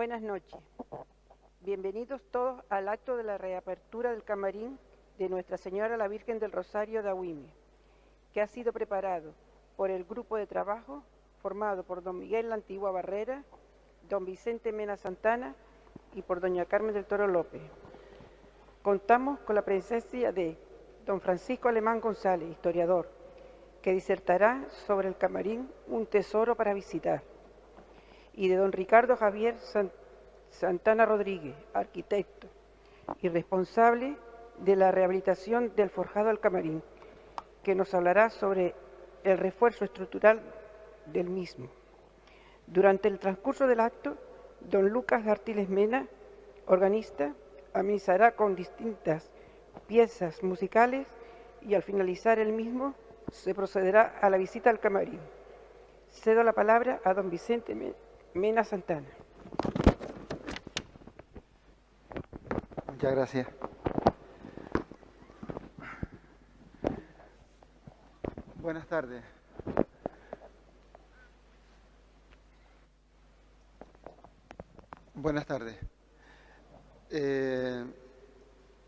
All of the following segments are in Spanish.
Buenas noches. Bienvenidos todos al acto de la reapertura del camarín de Nuestra Señora la Virgen del Rosario de Agüime, que ha sido preparado por el grupo de trabajo formado por don Miguel La Antigua Barrera, don Vicente Mena Santana y por doña Carmen del Toro López. Contamos con la presencia de don Francisco Alemán González, historiador, que disertará sobre el camarín Un tesoro para visitar, y de don Ricardo Javier Santana Rodríguez, arquitecto y responsable de la rehabilitación del forjado del camarín, que nos hablará sobre el refuerzo estructural del mismo. Durante el transcurso del acto, don Lucas Artiles Mena, organista, amenizará con distintas piezas musicales y al finalizar el mismo se procederá a la visita al camarín. Cedo la palabra a don Vicente Mena Santana. Muchas gracias. Buenas tardes. Buenas tardes.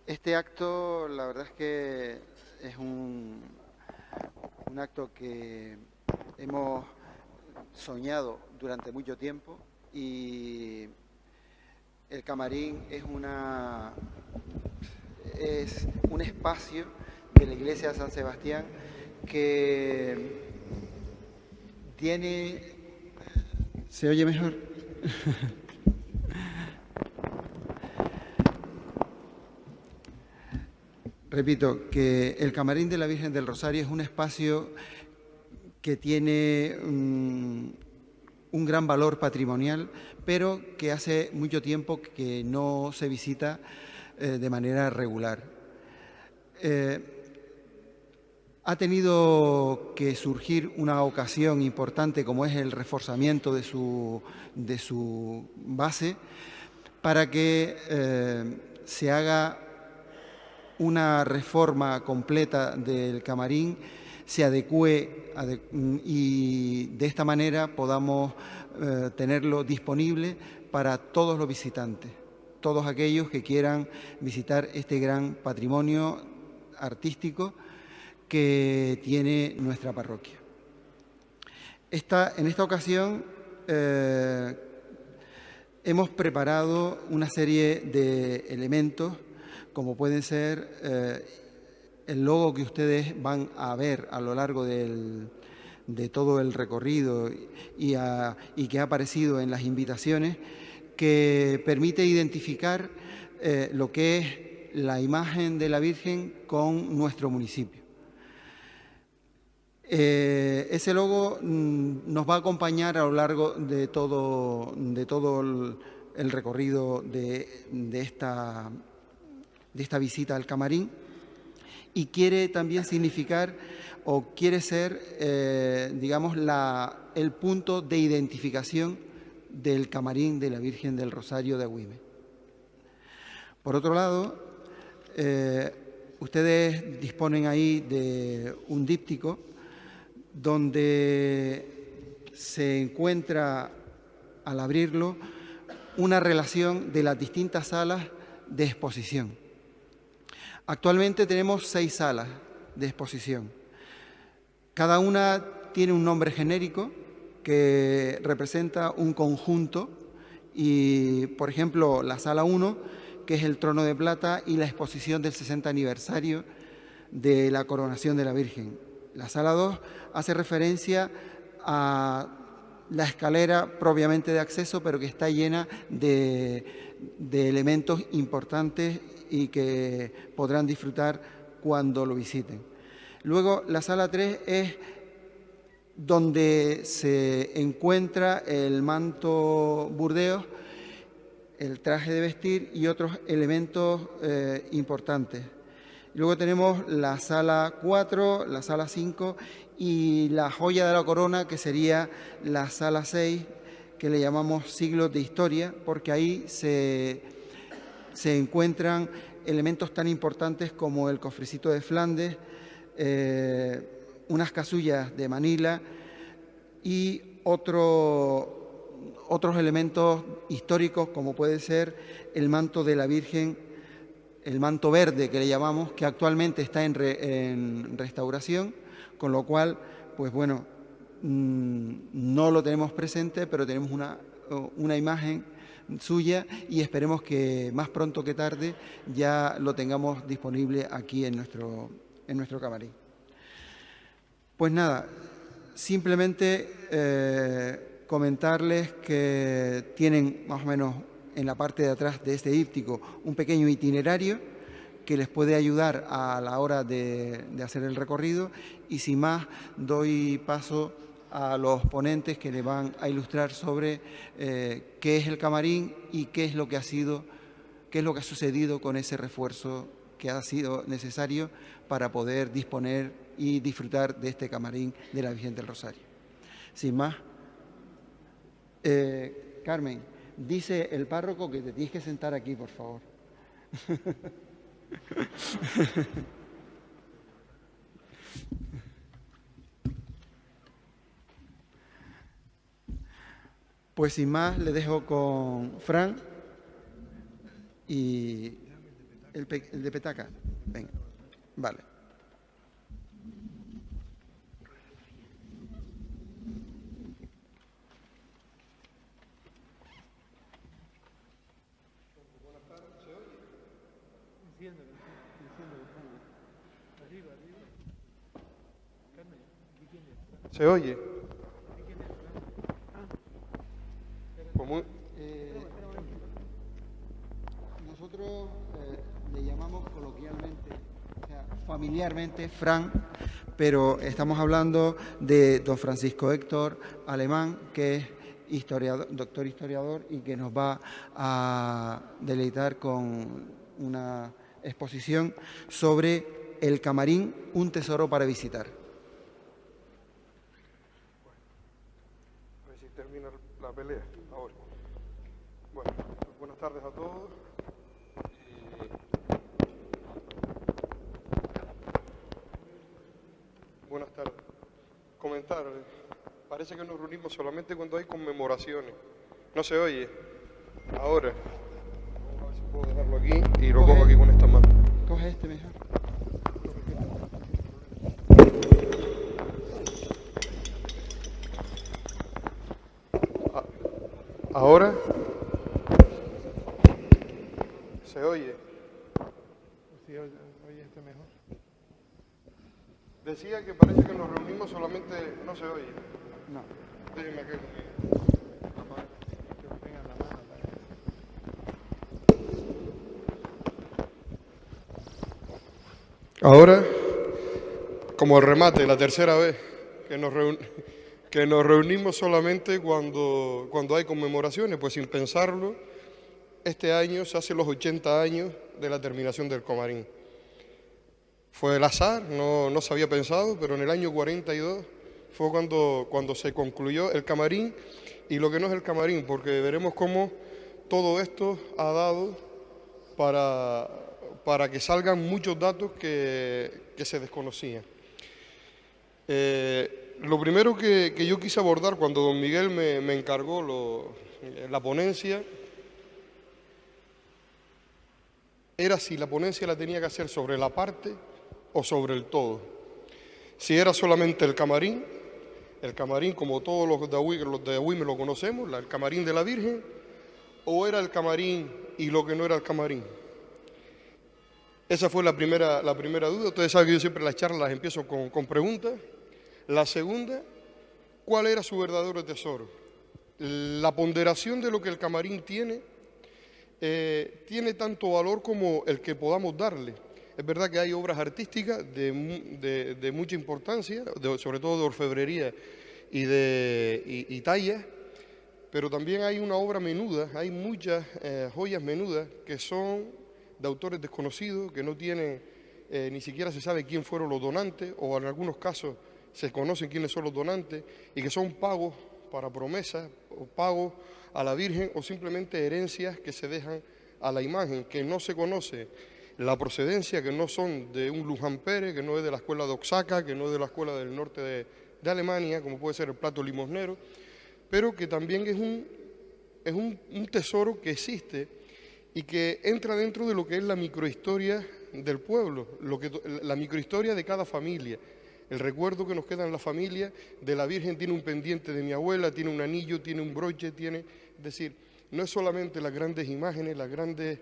Este acto, la verdad es que es un acto que hemos soñado durante mucho tiempo, y el camarín es un espacio de la iglesia de San Sebastián que tiene... ¿Se oye mejor? Repito, que el camarín de la Virgen del Rosario es un espacio que tiene un gran valor patrimonial, pero que hace mucho tiempo que no se visita de manera regular. Ha tenido que surgir una ocasión importante como es el reforzamiento de su base para que se haga una reforma completa del camarín, se adecue y de esta manera podamos tenerlo disponible para todos los visitantes, todos aquellos que quieran visitar este gran patrimonio artístico que tiene nuestra parroquia. En esta ocasión hemos preparado una serie de elementos, como pueden ser el logo que ustedes van a ver a lo largo de todo el recorrido y que ha aparecido en las invitaciones, que permite identificar lo que es la imagen de la Virgen con nuestro municipio. Ese logo nos va a acompañar a lo largo de todo el recorrido de esta visita al camarín, y quiere también significar o quiere ser, digamos, el punto de identificación del camarín de la Virgen del Rosario de Agüime. Por otro lado, ustedes disponen ahí de un díptico donde se encuentra, al abrirlo, una relación de las distintas salas de exposición. Actualmente tenemos 6 salas de exposición. Cada una tiene un nombre genérico que representa un conjunto y, por ejemplo, la sala 1, que es el trono de plata y la exposición del 60 aniversario de la coronación de la Virgen. La sala 2 hace referencia a la escalera propiamente de acceso, pero que está llena de elementos importantes y que podrán disfrutar cuando lo visiten. Luego, la sala 3 es donde se encuentra el manto Burdeos, el traje de vestir y otros elementos importantes. Luego tenemos la sala 4, la sala 5 y la joya de la corona, que sería la sala 6, que le llamamos siglos de historia, porque ahí se encuentran elementos tan importantes como el cofrecito de Flandes, unas casullas de Manila y otro otros elementos históricos, como puede ser el manto de la Virgen, el manto verde que le llamamos, que actualmente está en restauración, con lo cual, pues bueno, no lo tenemos presente, pero tenemos una imagen suya y esperemos que más pronto que tarde ya lo tengamos disponible aquí en nuestro camarín. Pues nada, simplemente comentarles que tienen más o menos en la parte de atrás de este díptico un pequeño itinerario que les puede ayudar a la hora de hacer el recorrido, y sin más doy paso a los ponentes que le van a ilustrar sobre qué es el camarín y qué es lo que ha sucedido con ese refuerzo que ha sido necesario para poder disponer y disfrutar de este camarín de la Virgen del Rosario. Sin más, Carmen, dice el párroco que te tienes que sentar aquí, por favor. Pues sin más, le dejo con Fran y el de Petaca. Venga, vale. ¿Se oye? Nosotros le llamamos coloquialmente, o sea, familiarmente, Fran, pero estamos hablando de don Francisco Héctor Alemán, que es doctor historiador y que nos va a deleitar con una exposición sobre el camarín, un tesoro para visitar. A ver si termina la pelea ahora. Bueno, buenas tardes a todos. Buenas tardes. Comentar, parece que nos reunimos solamente cuando hay conmemoraciones. ¿No se oye? Ahora. Vamos a ver si puedo dejarlo aquí y lo cojo aquí con esta mano. Coge este mejor. Ahora. ¿Se oye? Sí, oye este mejor. Decía que parece que nos reunimos solamente... ¿No se oye? No. Déjenme aquí. Que lo tenga en la mano. Ahora, como el remate, la tercera vez que nos reunimos solamente cuando hay conmemoraciones, pues sin pensarlo, este año se hace los 80 años de la terminación del camarín. Fue el azar, no se había pensado, pero en el año 42 fue cuando se concluyó el camarín y lo que no es el camarín, porque veremos cómo todo esto ha dado para que salgan muchos datos que se desconocían. Lo primero que yo quise abordar cuando don Miguel me encargó la ponencia era si la ponencia la tenía que hacer sobre la parte o sobre el todo. Si era solamente el camarín como todos los de Agüime lo conocemos, el camarín de la Virgen, o era el camarín y lo que no era el camarín. Esa fue la primera duda. Ustedes saben que yo siempre las charlas las empiezo con preguntas. La segunda, ¿cuál era su verdadero tesoro? La ponderación de lo que el camarín tiene tanto valor como el que podamos darle. Es verdad que hay obras artísticas de mucha importancia, sobre todo de orfebrería y talla, pero también hay una obra menuda, hay muchas joyas menudas que son de autores desconocidos, que no tienen, ni siquiera se sabe quién fueron los donantes, o en algunos casos se conocen quiénes son los donantes, y que son pagos para promesas, o pagos a la Virgen, o simplemente herencias que se dejan a la imagen, que no se conoce la procedencia, que no son de un Luján Pérez, que no es de la escuela de Oaxaca, que no es de la escuela del norte de Alemania, como puede ser el plato limosnero. pero que también es un tesoro que existe y que entra dentro de lo que es la microhistoria del pueblo, la microhistoria de cada familia. El recuerdo que nos queda en la familia de la Virgen tiene un pendiente de mi abuela, tiene un anillo, tiene un broche, es decir, no es solamente las grandes imágenes, las grandes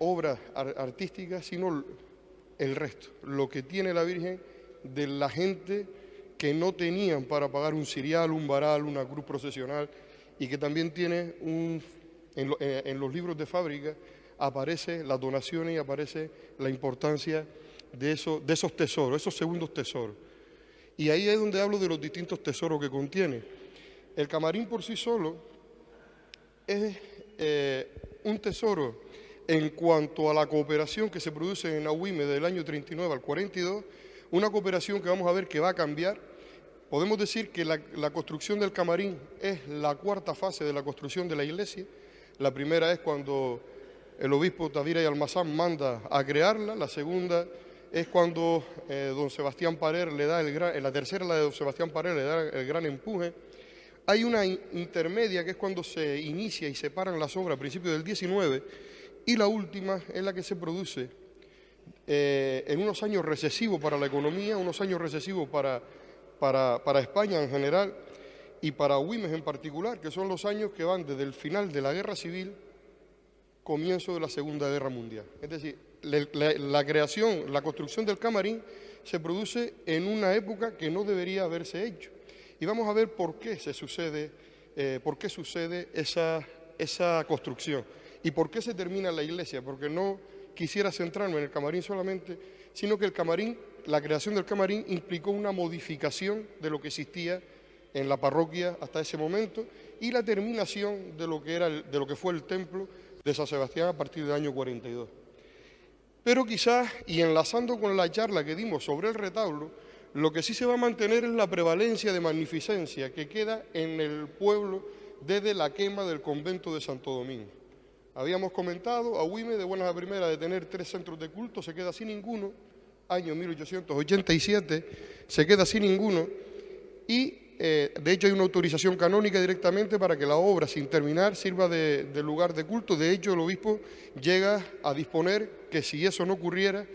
obras artísticas, sino el resto, lo que tiene la Virgen de la gente que no tenían para pagar un cirial, un varal, una cruz procesional, y que también tiene en los libros de fábrica aparece las donaciones y aparece la importancia de esos tesoros, esos segundos tesoros. Y ahí es donde hablo de los distintos tesoros que contiene. El camarín por sí solo es un tesoro en cuanto a la cooperación que se produce en Agüime del año 39 al 42, una cooperación que vamos a ver que va a cambiar. Podemos decir que la construcción del camarín es la cuarta fase de la construcción de la iglesia. La primera es cuando el obispo Tavira y Almazán manda a crearla, la segunda es cuando don Sebastián Parer le da la tercera, la de don Sebastián Parer, le da el gran empuje. Hay una intermedia que es cuando se inicia y se paran las obras a principios del 19, y la última es la que se produce en unos años recesivos para la economía, unos años recesivos para España en general y para Güímez en particular, que son los años que van desde el final de la Guerra Civil, comienzo de la Segunda Guerra Mundial. Es decir, la creación, la construcción del camarín se produce en una época que no debería haberse hecho. Y vamos a ver por qué sucede esa construcción y por qué se termina la iglesia, porque no quisiera centrarme en el camarín solamente, sino que la creación del camarín implicó una modificación de lo que existía en la parroquia hasta ese momento y la terminación de lo que fue el templo de San Sebastián a partir del año 42. Pero quizás, y enlazando con la charla que dimos sobre el retablo, lo que sí se va a mantener es la prevalencia de magnificencia que queda en el pueblo desde la quema del convento de Santo Domingo. Habíamos comentado, Agüime de buenas a primeras de tener 3 centros de culto, se queda sin ninguno, año 1887, se queda sin ninguno, y de hecho hay una autorización canónica directamente para que la obra, sin terminar, sirva de lugar de culto. De hecho, el obispo llega a disponer que si eso no ocurriera,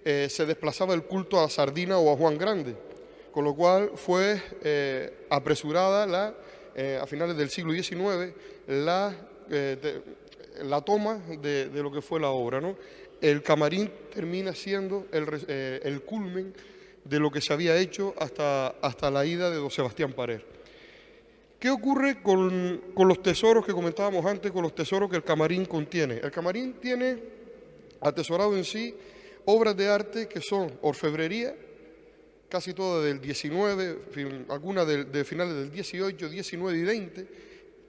se desplazaba el culto a Sardina o a Juan Grande, con lo cual fue apresurada a finales del siglo XIX la toma de lo que fue la obra, ¿no? El camarín termina siendo el culmen de lo que se había hecho hasta la ida de don Sebastián Parer. ¿Qué ocurre con los tesoros que comentábamos antes, con los tesoros que el camarín contiene? El camarín tiene atesorado en sí obras de arte que son orfebrería, casi todas del 19, algunas de finales del 18, 19 y 20,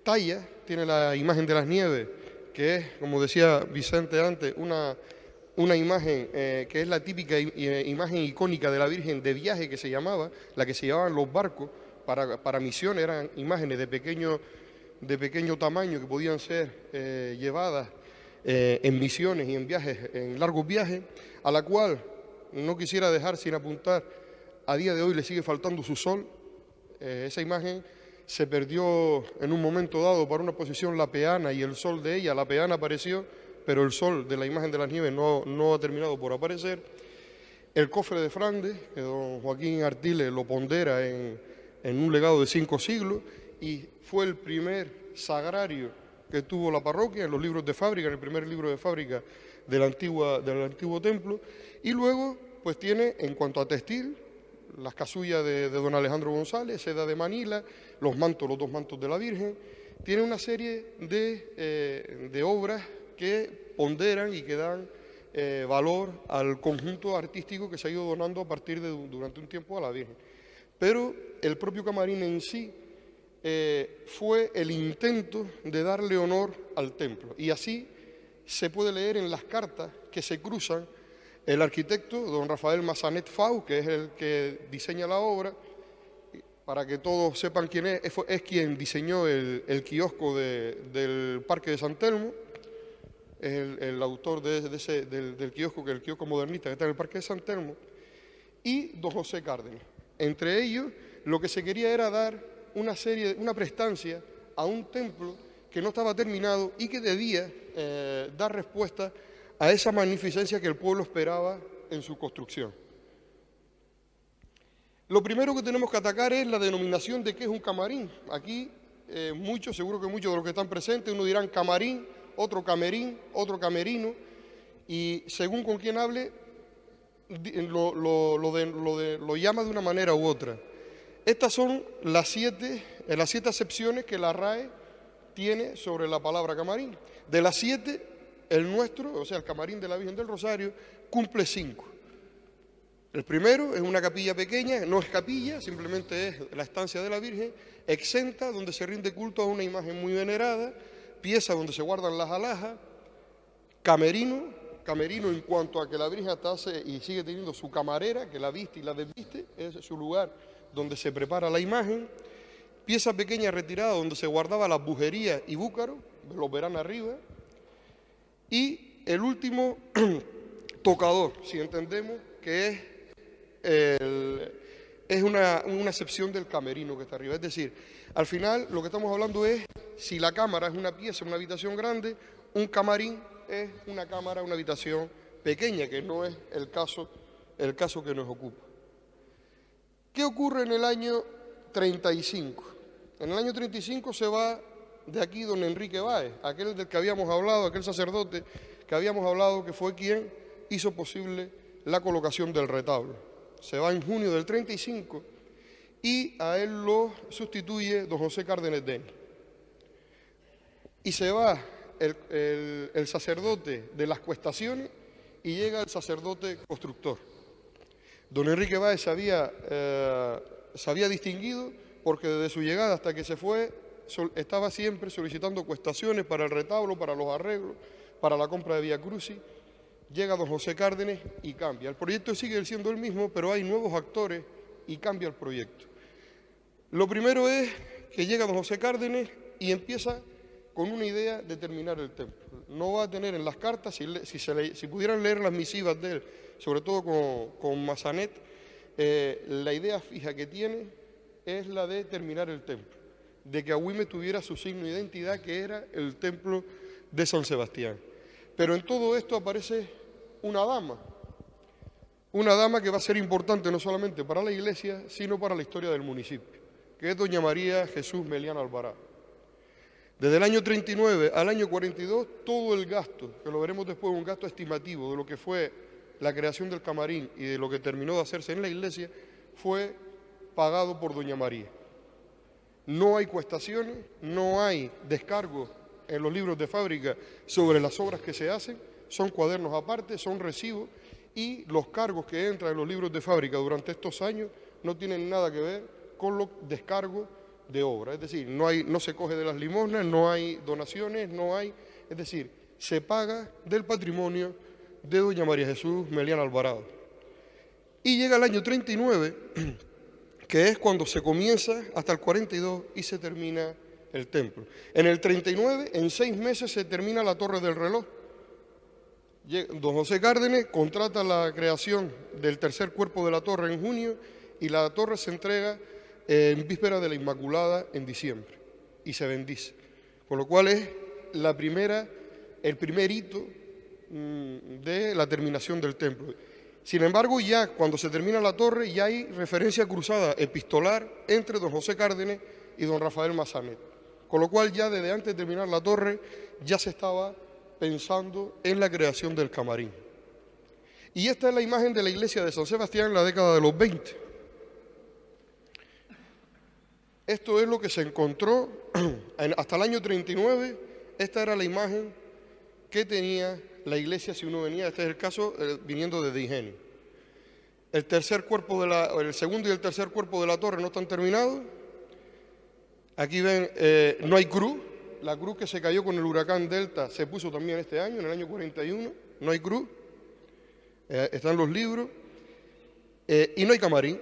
talla, tiene la imagen de las nieves, que es, como decía Vicente antes, una imagen que es la típica imagen icónica de la Virgen de viaje que se llamaba, la que se llevaban los barcos para misiones, eran imágenes de pequeño tamaño que podían ser llevadas en misiones y en viajes, en largos viajes, a la cual no quisiera dejar sin apuntar, a día de hoy le sigue faltando su sol. Esa imagen se perdió en un momento dado para una posición la peana y el sol de ella. La peana apareció, pero el sol de la imagen de las nieves no ha terminado por aparecer. El cofre de Flandes, que don Joaquín Artiles lo pondera en un legado de 5 siglos, y fue el primer sagrario que tuvo la parroquia en los libros de fábrica, en el primer libro de fábrica del antiguo templo. Y luego, pues tiene, en cuanto a textil, las casullas de don Alejandro González, seda de Manila, los 2 mantos de la Virgen. Tiene una serie de obras que ponderan y que dan valor al conjunto artístico que se ha ido donando durante un tiempo a la Virgen. Pero el propio camarín en sí fue el intento de darle honor al templo. Y así se puede leer en las cartas que se cruzan. El arquitecto, don Rafael Massanet Fau, que es el que diseña la obra, para que todos sepan quién es quien diseñó el kiosco del Parque de San Telmo, es el autor del kiosco, que es el kiosco modernista que está en el Parque de San Telmo, y don José Cárdenas. Entre ellos, lo que se quería era dar una prestancia a un templo que no estaba terminado y que debía dar respuesta a esa magnificencia que el pueblo esperaba en su construcción. Lo primero que tenemos que atacar es la denominación de qué es un camarín. Aquí seguro que muchos de los que están presentes, uno dirán camarín, otro camerín, otro camerino, y según con quién hable, lo llama de una manera u otra. Estas son las siete acepciones que la RAE tiene sobre la palabra camarín. De las 7, el nuestro, o sea, el camarín de la Virgen del Rosario, cumple 5. El primero es una capilla pequeña, no es capilla, simplemente es la estancia de la Virgen, exenta, donde se rinde culto a una imagen muy venerada, pieza donde se guardan las alhajas, camerino en cuanto a que la Virgen hasta hace y sigue teniendo su camarera, que la viste y la desviste, es su lugar donde se prepara la imagen, pieza pequeña retirada donde se guardaba las bujerías y búcaros, los verán arriba, y el último, tocador, si entendemos que es una acepción del camerino que está arriba. Es decir, al final lo que estamos hablando es, si la cámara es una pieza, una habitación grande, un camarín es una cámara, una habitación pequeña, que no es el caso que nos ocupa. ¿Qué ocurre en el año 35? En el año 35 se va de aquí don Enrique Báez, aquel del que habíamos hablado, aquel sacerdote que habíamos hablado, que fue quien hizo posible la colocación del retablo. Se va en junio del 35 y a él lo sustituye don José Cárdenas Deni. Y se va el sacerdote de las cuestaciones y llega el sacerdote constructor. Don Enrique Báez se había distinguido porque desde su llegada hasta que se fue estaba siempre solicitando cuestaciones para el retablo, para los arreglos, para la compra de Vía Crucis. Llega don José Cárdenas y cambia. El proyecto sigue siendo el mismo, pero hay nuevos actores y cambia el proyecto. Lo primero es que llega don José Cárdenas y empieza con una idea de terminar el templo. No va a tener en las cartas, si pudieran leer las misivas de él, sobre todo con Massanet, la idea fija que tiene es la de terminar el templo, de que Agüime tuviera su signo de identidad, que era el templo de San Sebastián. Pero en todo esto aparece una dama que va a ser importante no solamente para la iglesia, sino para la historia del municipio, que es doña María Jesús Melián Alvarado. Desde el año 39 al año 42, todo el gasto, que lo veremos después, un gasto estimativo de lo que fue la creación del camarín y de lo que terminó de hacerse en la iglesia, fue pagado por doña María. No hay cuestaciones, no hay descargos en los libros de fábrica sobre las obras que se hacen, son cuadernos aparte, son recibos, y los cargos que entran en los libros de fábrica durante estos años no tienen nada que ver con los descargos de obra. Es decir, no se coge de las limosnas, no hay donaciones, es decir, se paga del patrimonio de doña María Jesús Melián Alvarado. Y llega el año 39, que es cuando se comienza hasta el 42 y se termina el templo. En el 39, en 6 meses, se termina la torre del reloj. Don José Cárdenas contrata la creación del tercer cuerpo de la torre en junio y la torre se entrega en víspera de la Inmaculada en diciembre y se bendice. Con lo cual es el primer hito de la terminación del templo. Sin embargo, ya cuando se termina la torre, ya hay referencia cruzada epistolar entre don José Cárdenas y don Rafael Massanet. Con lo cual ya desde antes de terminar la torre ya se estaba pensando en la creación del camarín. Y esta es la imagen de la iglesia de San Sebastián en la década de los 20. Esto es lo que se encontró hasta el año 39. Esta era la imagen que tenía la iglesia si uno venía, este es el caso, viniendo desde Ingenio. El segundo y el tercer cuerpo de la torre no están terminados. Aquí ven, no hay cruz. La cruz que se cayó con el huracán Delta se puso también este año, en el año 41. No hay cruz. Están los libros. Y no hay camarín.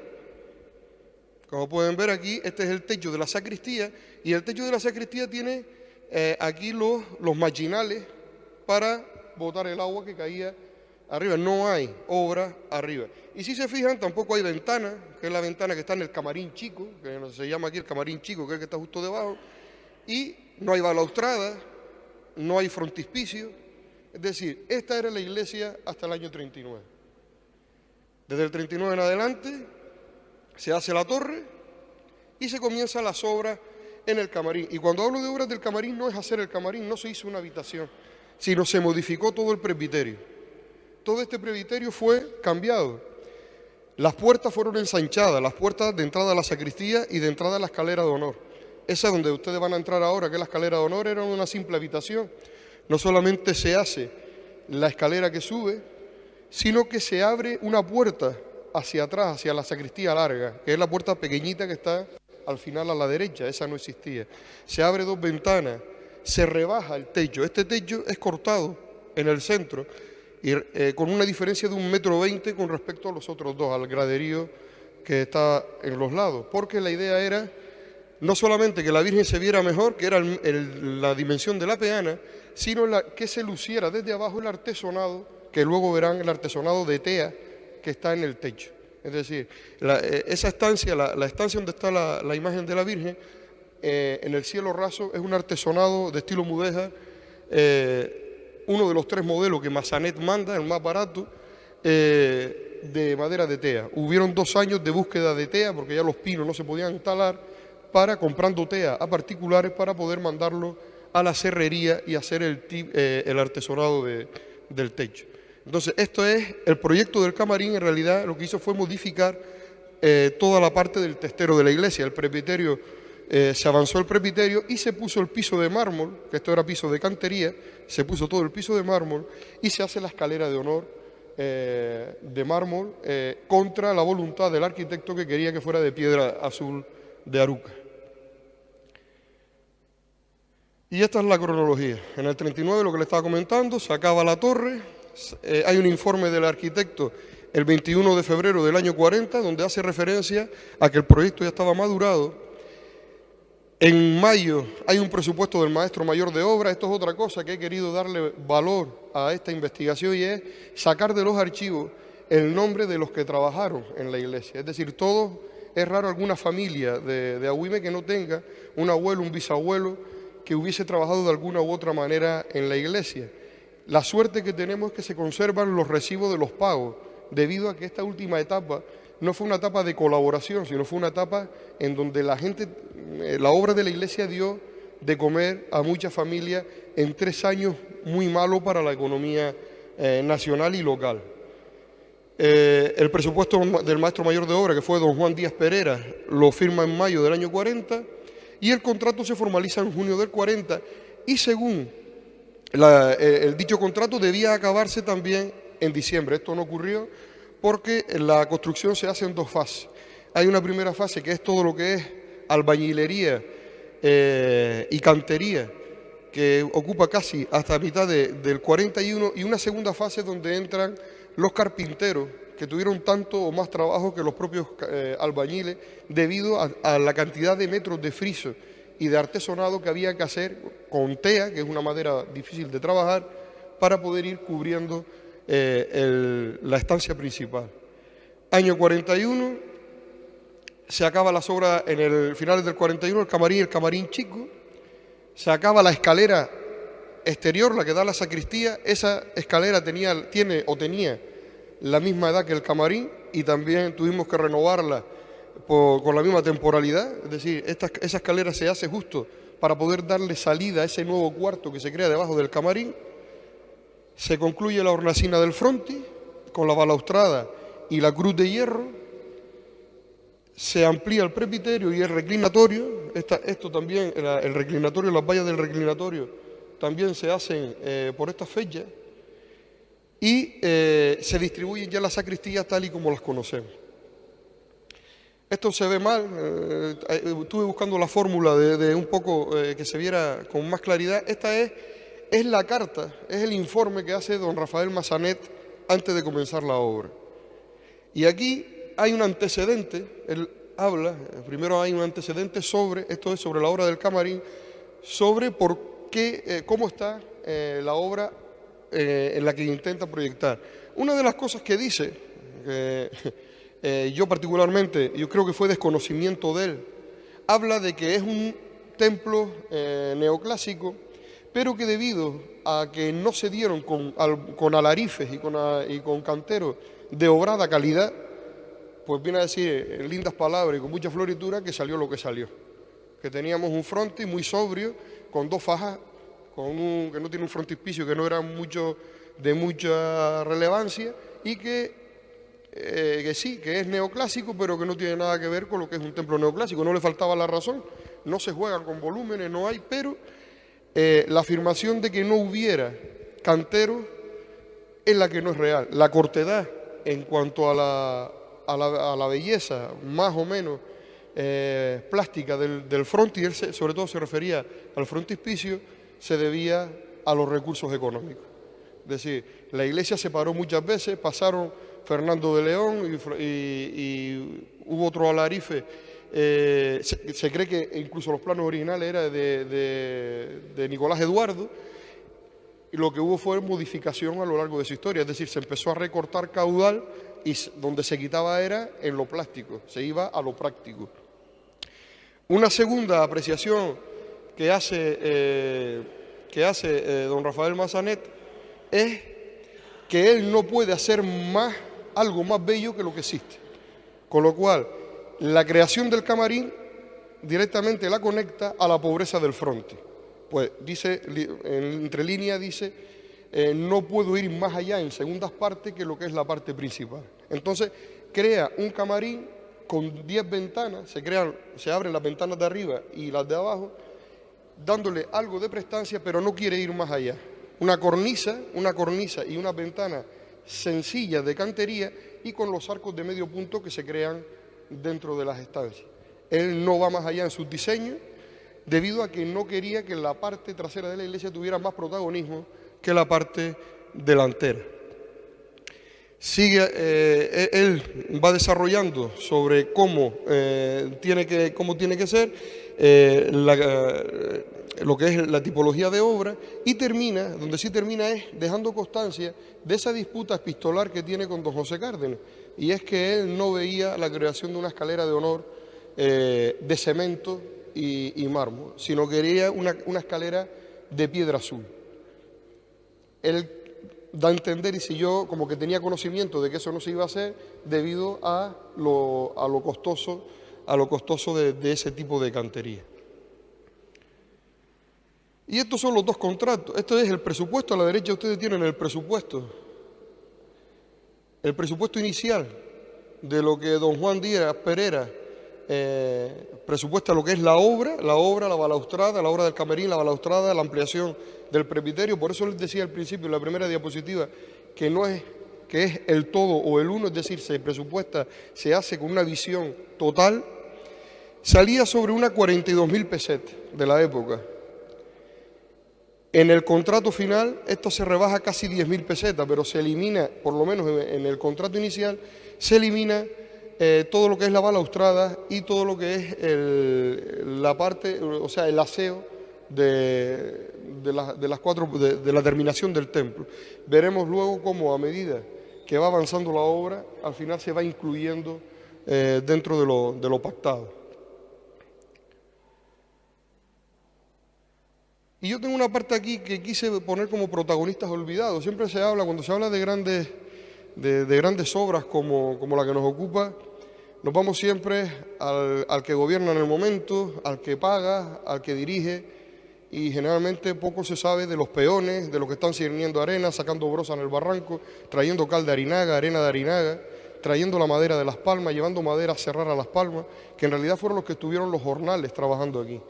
Como pueden ver aquí, este es el techo de la sacristía. Y el techo de la sacristía tiene aquí los machinales para botar el agua que caía arriba, no hay obra arriba. Y si se fijan, tampoco hay ventana, que es la ventana que está en el camarín chico, que se llama aquí el camarín chico, que es el que está justo debajo, y no hay balaustrada, no hay frontispicio. Es decir, esta era la iglesia hasta el año 39. Desde el 39 en adelante se hace la torre y se comienzan las obras en el camarín. Y cuando hablo de obras del camarín, no es hacer el camarín, no se hizo una habitación, sino se modificó todo el presbiterio. Todo este presbiterio fue cambiado. Las puertas fueron ensanchadas, las puertas de entrada a la sacristía y de entrada a la escalera de honor. Esa donde ustedes van a entrar ahora, que es la escalera de honor, era una simple habitación. No solamente se hace la escalera que sube, sino que se abre una puerta hacia atrás, hacia la sacristía larga, que es la puerta pequeñita que está al final a la derecha, esa no existía. Se abre 2 ventanas, se rebaja el techo. Este techo es cortado en el centro, y, con una diferencia de 1,20 m con respecto a los otros dos, al graderío que está en los lados, porque la idea era no solamente que la Virgen se viera mejor, que era la dimensión de la peana, sino que se luciera desde abajo el artesonado, que luego verán el artesonado de tea que está en el techo. Es decir, esa estancia, la estancia donde está la imagen de la Virgen, en el cielo raso, es un artesonado de estilo mudéjar, uno de los 3 modelos que Massanet manda, el más barato, de madera de tea. Hubieron 2 años de búsqueda de tea, porque ya los pinos no se podían instalar, comprando tea a particulares para poder mandarlo a la serrería y hacer el artesonado del techo. Entonces, esto es el proyecto del camarín. En realidad lo que hizo fue modificar toda la parte del testero de la iglesia. El presbiterio, se avanzó el presbiterio y se puso el piso de mármol, que esto era piso de cantería, se puso todo el piso de mármol y se hace la escalera de honor de mármol contra la voluntad del arquitecto que quería que fuera de piedra azul de Aruca. Y esta es la cronología. En el 39, lo que le estaba comentando, se acaba la torre. Hay un informe del arquitecto el 21 de febrero del año 40, donde hace referencia a que el proyecto ya estaba madurado. En mayo hay un presupuesto del maestro mayor de obra. Esto es otra cosa que he querido darle valor a esta investigación, y es sacar de los archivos el nombre de los que trabajaron en la iglesia. Es decir, es raro alguna familia de Agüime que no tenga un abuelo, un bisabuelo que hubiese trabajado de alguna u otra manera en la iglesia. La suerte que tenemos es que se conservan los recibos de los pagos, debido a que esta última etapa no fue una etapa de colaboración, sino fue una etapa en donde la obra de la iglesia dio de comer a muchas familias en 3 años muy malos para la economía nacional y local. El presupuesto del maestro mayor de obra, que fue don Juan Díaz Pereira, lo firma en mayo del año 40, y el contrato se formaliza en junio del 40, y según el dicho contrato debía acabarse también en diciembre. Esto no ocurrió porque la construcción se hace en 2 fases. Hay una primera fase que es todo lo que es albañilería y cantería, que ocupa casi hasta mitad del 41, y una segunda fase donde entran los carpinteros, que tuvieron tanto o más trabajo que los propios albañiles, debido a la cantidad de metros de friso y de artesonado que había que hacer con tea, que es una madera difícil de trabajar, para poder ir cubriendo la estancia principal. Año 41, se acaba las obras en el finales del 41, el camarín chico, se acaba la escalera exterior, la que da a la sacristía. Esa escalera tenía la misma edad que el camarín, y también tuvimos que renovarla con la misma temporalidad. Es decir, esa escalera se hace justo para poder darle salida a ese nuevo cuarto que se crea debajo del camarín. Se concluye la hornacina del frontis con la balaustrada y la cruz de hierro. Se amplía el presbiterio y el reclinatorio. Esto también, el reclinatorio, las vallas del reclinatorio también se hacen por estas fechas. Y se distribuyen ya las sacristías tal y como las conocemos. Esto se ve mal, estuve buscando la fórmula de un poco que se viera con más claridad. Esta es la carta, es el informe que hace don Rafael Massanet antes de comenzar la obra. Y aquí hay un antecedente, él habla, primero hay un antecedente sobre la obra del camarín, sobre por qué, cómo está la obra en la que intenta proyectar. Una de las cosas que dice, yo particularmente, yo creo que fue desconocimiento de él, habla de que es un templo neoclásico, pero que debido a que no se dieron con alarifes y con canteros de obrada calidad, pues viene a decir en lindas palabras y con mucha floritura que salió lo que salió. Que teníamos un frontis muy sobrio, con 2 fajas, que no tiene un frontispicio, que no era de mucha relevancia, y que sí, que es neoclásico, pero que no tiene nada que ver con lo que es un templo neoclásico. No le faltaba la razón, no se juegan con volúmenes, no hay, pero la afirmación de que no hubiera cantero es la que no es real. La cortedad en cuanto a la belleza más o menos plástica del frontis, sobre todo se refería al frontispicio, se debía a los recursos económicos. Es decir, la iglesia se paró muchas veces, pasaron Fernando de León y hubo otro alarife. Se cree que incluso los planos originales eran de Nicolás Eduardo, y lo que hubo fue modificación a lo largo de su historia. Es decir, se empezó a recortar caudal y donde se quitaba era en lo plástico, se iba a lo práctico. Una segunda apreciación que hace don Rafael Massanet es que él no puede hacer algo más bello que lo que existe. Con lo cual, la creación del camarín directamente la conecta a la pobreza del frontis. Pues dice, entre líneas dice, no puedo ir más allá en segundas partes que lo que es la parte principal. Entonces, crea un camarín con 10 ventanas, se abren las ventanas de arriba y las de abajo, dándole algo de prestancia, pero no quiere ir más allá. Una cornisa y una ventana sencillas de cantería y con los arcos de medio punto que se crean dentro de las estancias. Él no va más allá en sus diseños debido a que no quería que la parte trasera de la iglesia tuviera más protagonismo que la parte delantera. Él va desarrollando sobre cómo tiene que ser lo que es la tipología de obra y donde sí termina es dejando constancia de esa disputa epistolar que tiene con don José Cárdenas, y es que él no veía la creación de una escalera de honor de cemento y mármol, sino quería una escalera de piedra azul. Él da a entender, y si yo como que tenía conocimiento de que eso no se iba a hacer debido a lo costoso de ese tipo de cantería. Y estos son los 2 contratos. Esto es el presupuesto. A la derecha ustedes tienen el presupuesto inicial de lo que don Juan Díaz Pereira presupuesta lo que es la obra, la balaustrada, la obra del camarín, la balaustrada, la ampliación del presbiterio. Por eso les decía al principio, en la primera diapositiva, que es el todo o el uno, es decir, se hace con una visión total. Salía sobre unas 42.000 pesetas de la época. En el contrato final esto se rebaja casi 10.000 pesetas, pero se elimina, por lo menos en el contrato inicial, se elimina todo lo que es la balaustrada y todo lo que es la parte, o sea, el aseo de la terminación del templo. Veremos luego cómo a medida que va avanzando la obra, al final se va incluyendo dentro de lo pactado. Y yo tengo una parte aquí que quise poner como protagonistas olvidados. Siempre se habla, cuando se habla de grandes obras como la que nos ocupa, nos vamos siempre al que gobierna en el momento, al que paga, al que dirige, y generalmente poco se sabe de los peones, de los que están sirviendo arena, sacando brosa en el barranco, trayendo cal de Arinaga, arena de Arinaga, trayendo la madera de Las Palmas, llevando madera a serrar a Las Palmas, que en realidad fueron los que estuvieron los jornales trabajando aquí.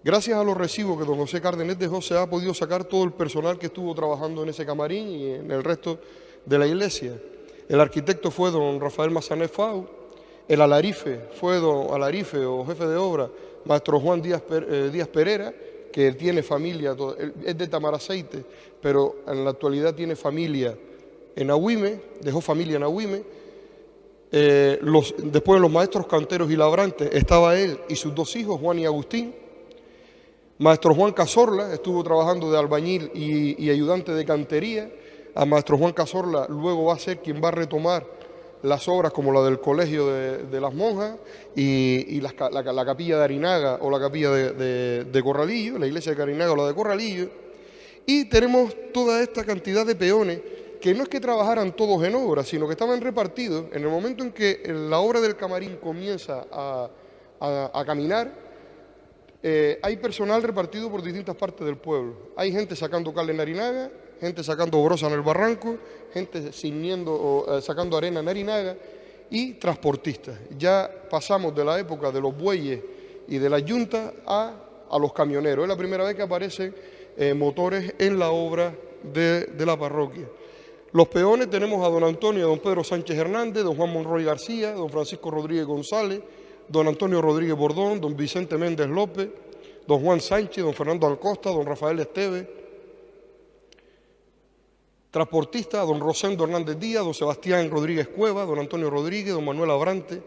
Gracias a los recibos que don José Cárdenas dejó, se ha podido sacar todo el personal que estuvo trabajando en ese camarín y en el resto de la iglesia. El arquitecto fue don Rafael Massanet Fau, el alarife fue don alarife o jefe de obra, maestro Juan Díaz Pereira, que tiene familia, es de Tamaraceite, pero en la actualidad tiene familia en Agüime, dejó familia en Agüime. Después de los maestros canteros y labrantes estaba él y sus 2 hijos, Juan y Agustín. Maestro Juan Cazorla estuvo trabajando de albañil y ayudante de cantería. a maestro Juan Cazorla luego va a ser quien va a retomar las obras como la del Colegio de las Monjas y la capilla de Arinaga o la capilla de Corralillo, la iglesia de Arinaga o la de Corralillo. Y tenemos toda esta cantidad de peones que no es que trabajaran todos en obra, sino que estaban repartidos. En el momento en que la obra del camarín comienza a caminar, hay personal repartido por distintas partes del pueblo. Hay gente sacando cal en Arinaga, gente sacando brosa en el barranco, gente ciñendo o sacando arena en Arinaga y transportistas. Ya pasamos de la época de los bueyes y de las yuntas a los camioneros. Es la primera vez que aparecen motores en la obra de la parroquia. Los peones tenemos a don Antonio y a don Pedro Sánchez Hernández, don Juan Monroy García, don Francisco Rodríguez González, don Antonio Rodríguez Bordón, don Vicente Méndez López, don Juan Sánchez, don Fernando Alcosta, don Rafael Esteve. Transportistas, don Rosendo Hernández Díaz, don Sebastián Rodríguez Cueva, don Antonio Rodríguez, don Manuel Abrante.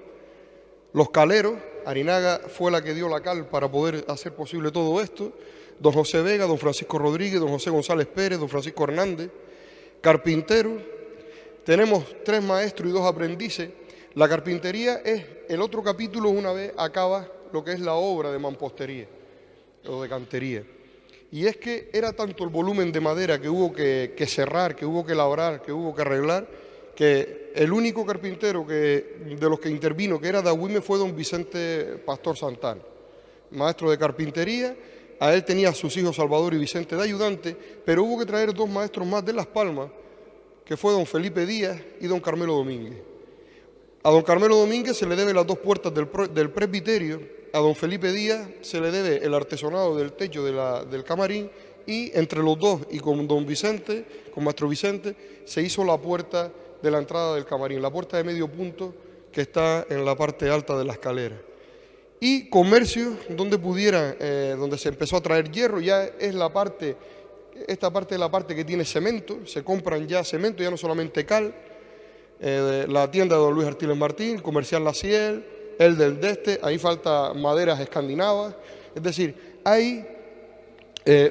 Los caleros, Arinaga fue la que dio la cal para poder hacer posible todo esto. Don José Vega, don Francisco Rodríguez, don José González Pérez, don Francisco Hernández. Carpinteros, tenemos 3 maestros y 2 aprendices. La carpintería es el otro capítulo una vez acaba lo que es la obra de mampostería o de cantería. Y es que era tanto el volumen de madera que hubo que cerrar, que hubo que labrar, que hubo que arreglar, que el único carpintero de los que intervino, que era de Agüime, fue don Vicente Pastor Santana, maestro de carpintería. A él tenía a sus hijos Salvador y Vicente de ayudante, pero hubo que traer 2 maestros más de Las Palmas, que fue don Felipe Díaz y don Carmelo Domínguez. A don Carmelo Domínguez se le debe las 2 puertas del presbiterio, a don Felipe Díaz se le debe el artesonado del techo del camarín y entre los dos y con don Vicente, con maestro Vicente, se hizo la puerta de la entrada del camarín, la puerta de medio punto que está en la parte alta de la escalera. Y comercio donde se empezó a traer hierro, ya es esta parte es la parte que tiene cemento, se compran ya cemento, ya no solamente cal. La tienda de don Luis Artiles Martín, Comercial La Ciel, el del Deste, ahí falta maderas escandinavas. Es decir, hay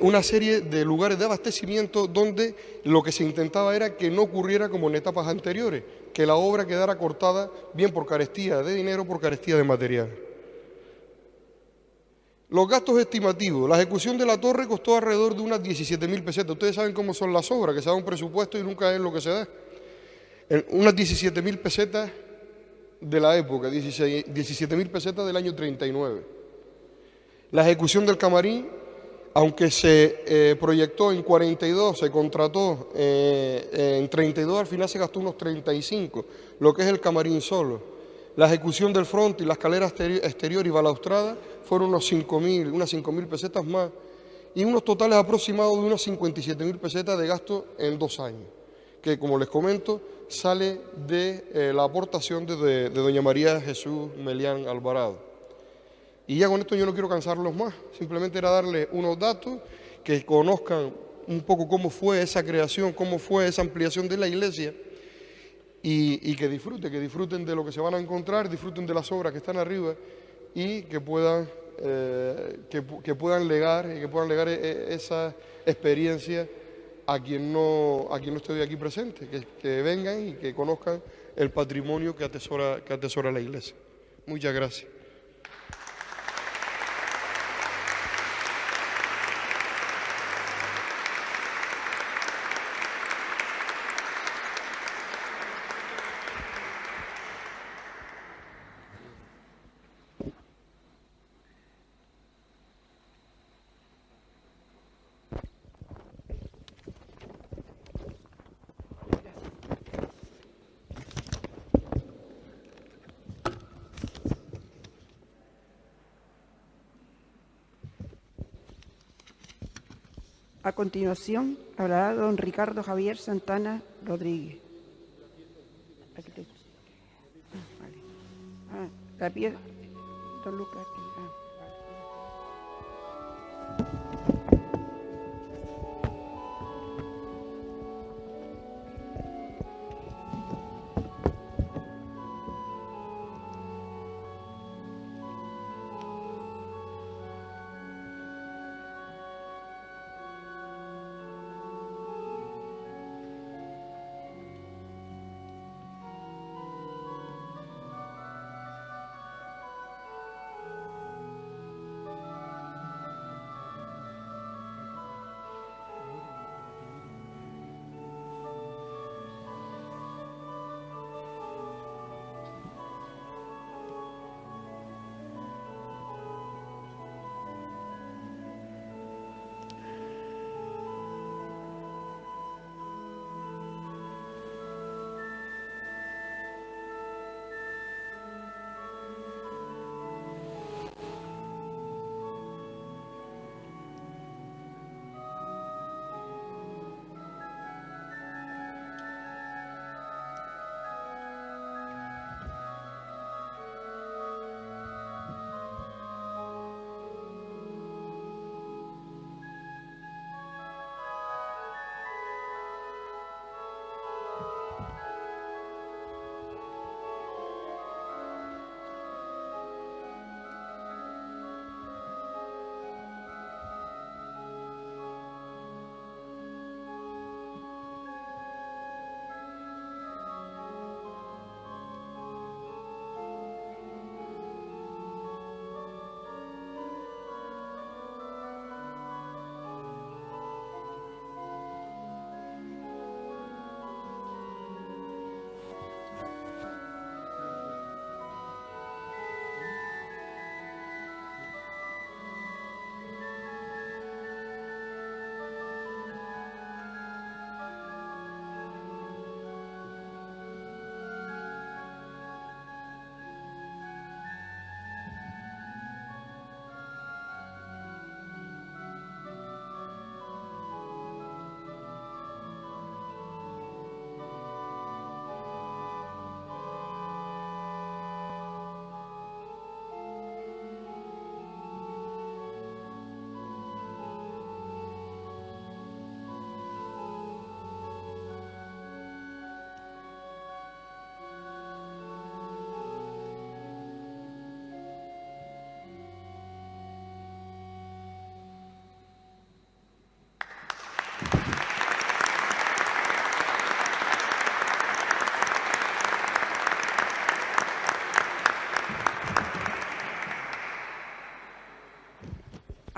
una serie de lugares de abastecimiento donde lo que se intentaba era que no ocurriera como en etapas anteriores, que la obra quedara cortada bien por carestía de dinero, por carestía de material. Los gastos estimativos. La ejecución de la torre costó alrededor de unas 17.000 pesetas. Ustedes saben cómo son las obras, que se da un presupuesto y nunca es lo que se da. Unas 17.000 pesetas de la época, 17.000 pesetas del año 39. La ejecución del camarín, aunque se proyectó en 42, se contrató en 32, al final se gastó unos 35, lo que es el camarín solo. La ejecución del front y la escalera exterior y balaustrada fueron unas 5.000 pesetas más y unos totales aproximados de unas 57.000 pesetas de gasto en 2 años, que como les comento sale de la aportación de doña María Jesús Melián Alvarado. Y ya con esto yo no quiero cansarlos más, simplemente era darles unos datos, que conozcan un poco cómo fue esa creación, cómo fue esa ampliación de la iglesia y que disfruten de lo que se van a encontrar, disfruten de las obras que están arriba y que puedan legar esa experiencia a quien no esté hoy aquí presente, que vengan y que conozcan el patrimonio que atesora la iglesia. Muchas gracias. A continuación, hablará don Ricardo Javier Santana Rodríguez. Aquí tengo. Vale. La pieza, don Lucas.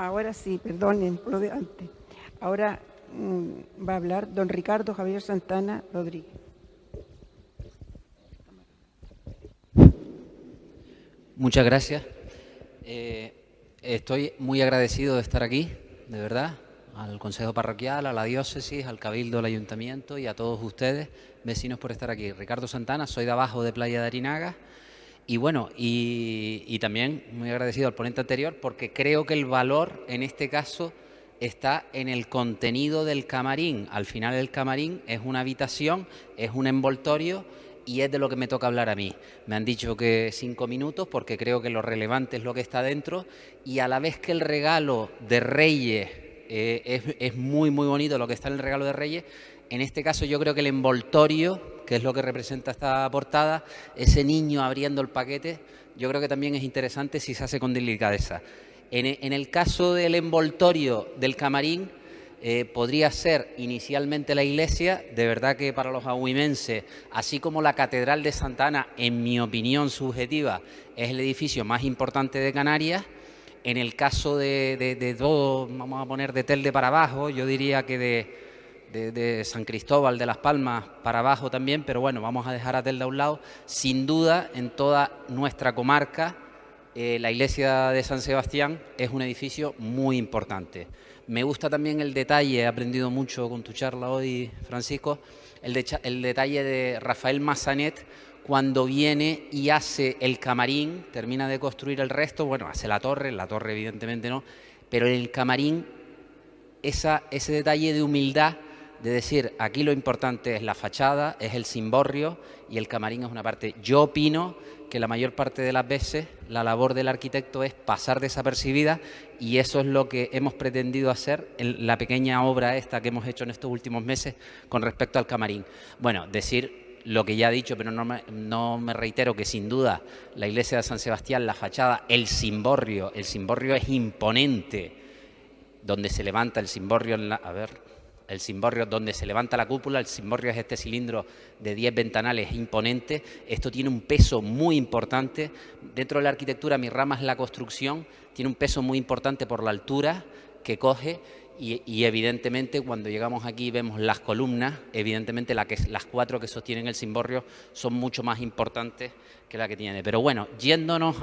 Ahora sí, perdonen por lo de antes. Ahora va a hablar don Ricardo Javier Santana Rodríguez. Muchas gracias. Estoy muy agradecido de estar aquí, de verdad, al Consejo Parroquial, a la Diócesis, al Cabildo, al Ayuntamiento y a todos ustedes, vecinos, por estar aquí. Ricardo Santana, soy de abajo de Playa de Arinaga. Y bueno, y también muy agradecido al ponente anterior, porque creo que el valor en este caso está en el contenido del camarín. Al final el camarín es una habitación, es un envoltorio y es de lo que me toca hablar a mí. Me han dicho que 5 minutos porque creo que lo relevante es lo que está dentro, y a la vez que el regalo de Reyes es muy bonito lo que está en el regalo de Reyes, en este caso yo creo que el envoltorio, que es lo que representa esta portada, ese niño abriendo el paquete, yo creo que también es interesante si se hace con delicadeza. En el caso del envoltorio del camarín, podría ser inicialmente la iglesia. De verdad que para los agüimenses, así como la Catedral de Santa Ana, en mi opinión subjetiva, es el edificio más importante de Canarias. En el caso de todo, vamos a poner de Telde para abajo, yo diría que de San Cristóbal de las Palmas para abajo también, pero bueno, vamos a dejar a Telde a un lado. Sin duda, en toda nuestra comarca, la iglesia de San Sebastián es un edificio muy importante. Me gusta también el detalle, he aprendido mucho con tu charla hoy, Francisco, el detalle de Rafael Massanet cuando viene y hace el camarín, termina de construir el resto, bueno, hace la torre evidentemente no, pero en el camarín ese detalle de humildad, de decir, aquí lo importante es la fachada, es el cimborrio y el camarín es una parte. Yo opino que la mayor parte de las veces la labor del arquitecto es pasar desapercibida, y eso es lo que hemos pretendido hacer en la pequeña obra esta que hemos hecho en estos últimos meses con respecto al camarín. Bueno, decir lo que ya he dicho, pero no me reitero, que sin duda la iglesia de San Sebastián, la fachada, el cimborrio es imponente, donde se levanta el cimborrio el cimborrio donde se levanta la cúpula, el cimborrio es este cilindro de 10 ventanales imponente. Esto tiene un peso muy importante. Dentro de la arquitectura, mi rama es la construcción, tiene un peso muy importante por la altura que coge y evidentemente cuando llegamos aquí y vemos las columnas, evidentemente las 4 que sostienen el cimborrio son mucho más importantes que la que tiene. Pero bueno, yéndonos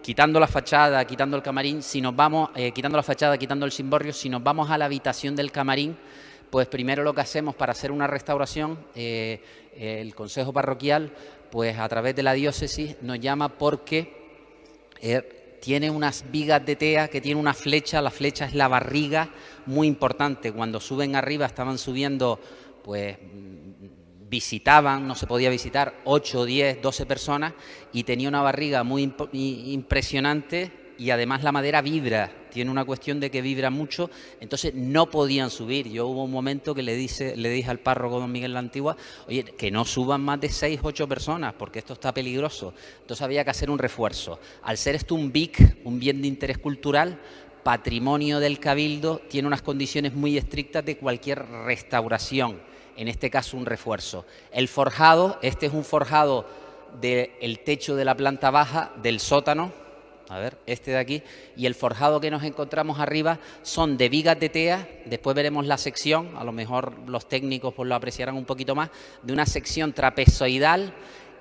quitando la fachada, quitando el camarín, si nos vamos, quitando la fachada, quitando el cimborrio, si nos vamos a la habitación del camarín, pues primero lo que hacemos para hacer una restauración, el Consejo Parroquial, pues a través de la Diócesis nos llama porque tiene unas vigas de tea que tiene una flecha, la flecha es la barriga, muy importante. Cuando suben arriba, estaban subiendo, pues visitaban, no se podía visitar, 8, 10, 12 personas, y tenía una barriga muy impresionante, y además la madera vibra, tiene una cuestión de que vibra mucho, entonces no podían subir. Yo hubo un momento que le dije al párroco don Miguel la Antigua, oye, que no suban más de 6, 8 personas, porque esto está peligroso. Entonces había que hacer un refuerzo. Al ser esto un BIC, un bien de interés cultural, patrimonio del Cabildo, tiene unas condiciones muy estrictas de cualquier restauración, en este caso un refuerzo. El forjado, este es un forjado del techo de la planta baja del sótano, a ver, este de aquí, y el forjado que nos encontramos arriba son de vigas de tea. Después veremos la sección, a lo mejor los técnicos pues lo apreciarán un poquito más, de una sección trapezoidal,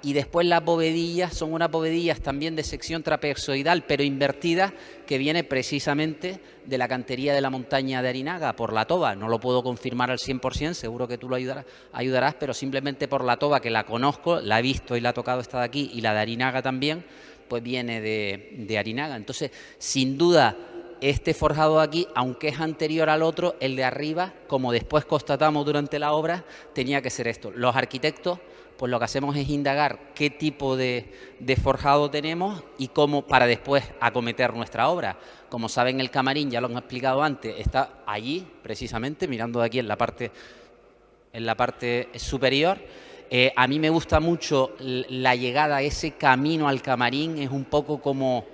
y después las bovedillas son unas bovedillas también de sección trapezoidal pero invertida, que viene precisamente de la cantería de la montaña de Arinaga, por la toba. No lo puedo confirmar al 100%, seguro que tú lo ayudarás, pero simplemente por la toba, que la conozco, la he visto y la ha tocado esta de aquí, y la de Arinaga también, pues viene de Arinaga. Entonces, sin duda, este forjado de aquí, aunque es anterior al otro, el de arriba, como después constatamos durante la obra, tenía que ser esto. Los arquitectos, pues lo que hacemos es indagar qué tipo de forjado tenemos y cómo, para después acometer nuestra obra. Como saben, el camarín, ya lo han explicado antes, está allí, precisamente, mirando de aquí en la parte superior. A mí me gusta mucho la llegada a ese camino al camarín, es un poco como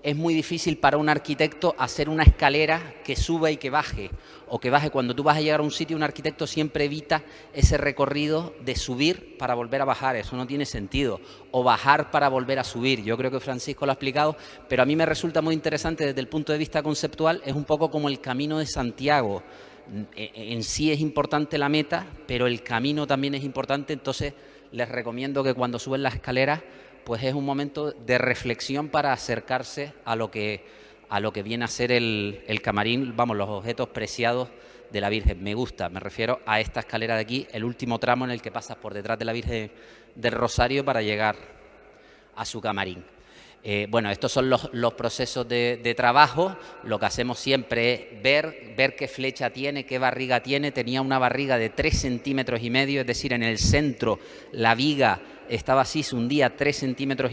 es muy difícil para un arquitecto hacer una escalera que suba y que baje, o que baje. Cuando tú vas a llegar a un sitio, un arquitecto siempre evita ese recorrido de subir para volver a bajar, eso no tiene sentido, o bajar para volver a subir. Yo creo que Francisco lo ha explicado, pero a mí me resulta muy interesante desde el punto de vista conceptual, es un poco como el Camino de Santiago. En sí es importante la meta, pero el camino también es importante, entonces les recomiendo que cuando suben las escaleras, pues es un momento de reflexión para acercarse a lo que viene a ser el camarín, vamos, los objetos preciados de la Virgen. Me gusta, me refiero a esta escalera de aquí, el último tramo en el que pasas por detrás de la Virgen del Rosario para llegar a su camarín. Bueno, estos son los procesos de trabajo. Lo que hacemos siempre es ver qué flecha tiene, qué barriga tiene. Tenía una barriga de 3,5 centímetros, es decir, en el centro la viga estaba así, se hundía 3,5 centímetros.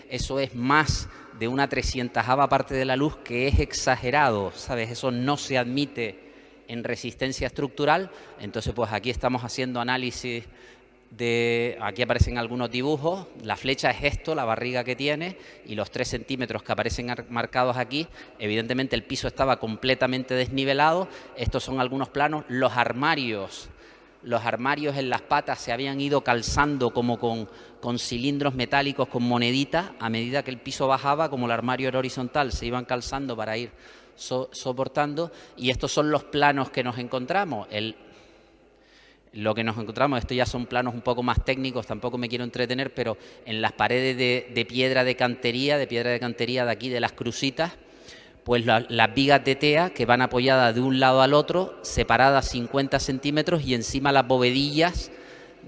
Eso es más de una 300ava parte de la luz, que es exagerado, ¿sabes? Eso no se admite en resistencia estructural. Entonces, pues aquí estamos haciendo análisis aquí aparecen algunos dibujos, la flecha es esto, la barriga que tiene, y los 3 centímetros que aparecen marcados aquí. Evidentemente el piso estaba completamente desnivelado. Estos son algunos planos. Los armarios en las patas se habían ido calzando como con cilindros metálicos, con moneditas, a medida que el piso bajaba, como el armario era horizontal, se iban calzando para ir soportando. Y estos son los planos que nos encontramos. Lo que nos encontramos, estos ya son planos un poco más técnicos, tampoco me quiero entretener, pero en las paredes de piedra de cantería de aquí, de las crucitas, pues las vigas de tea que van apoyadas de un lado al otro, separadas 50 centímetros, y encima las bovedillas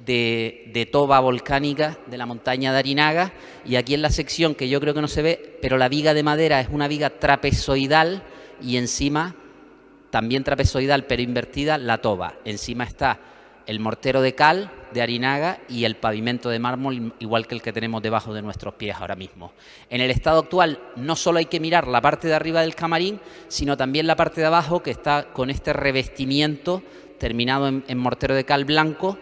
de toba volcánica de la montaña de Arinaga. Y aquí en la sección, que yo creo que no se ve, pero la viga de madera es una viga trapezoidal, y encima, también trapezoidal pero invertida, la toba. Encima está el mortero de cal de Arinaga y el pavimento de mármol, igual que el que tenemos debajo de nuestros pies ahora mismo. En el estado actual no solo hay que mirar la parte de arriba del camarín, sino también la parte de abajo, que está con este revestimiento terminado en mortero de cal blanco,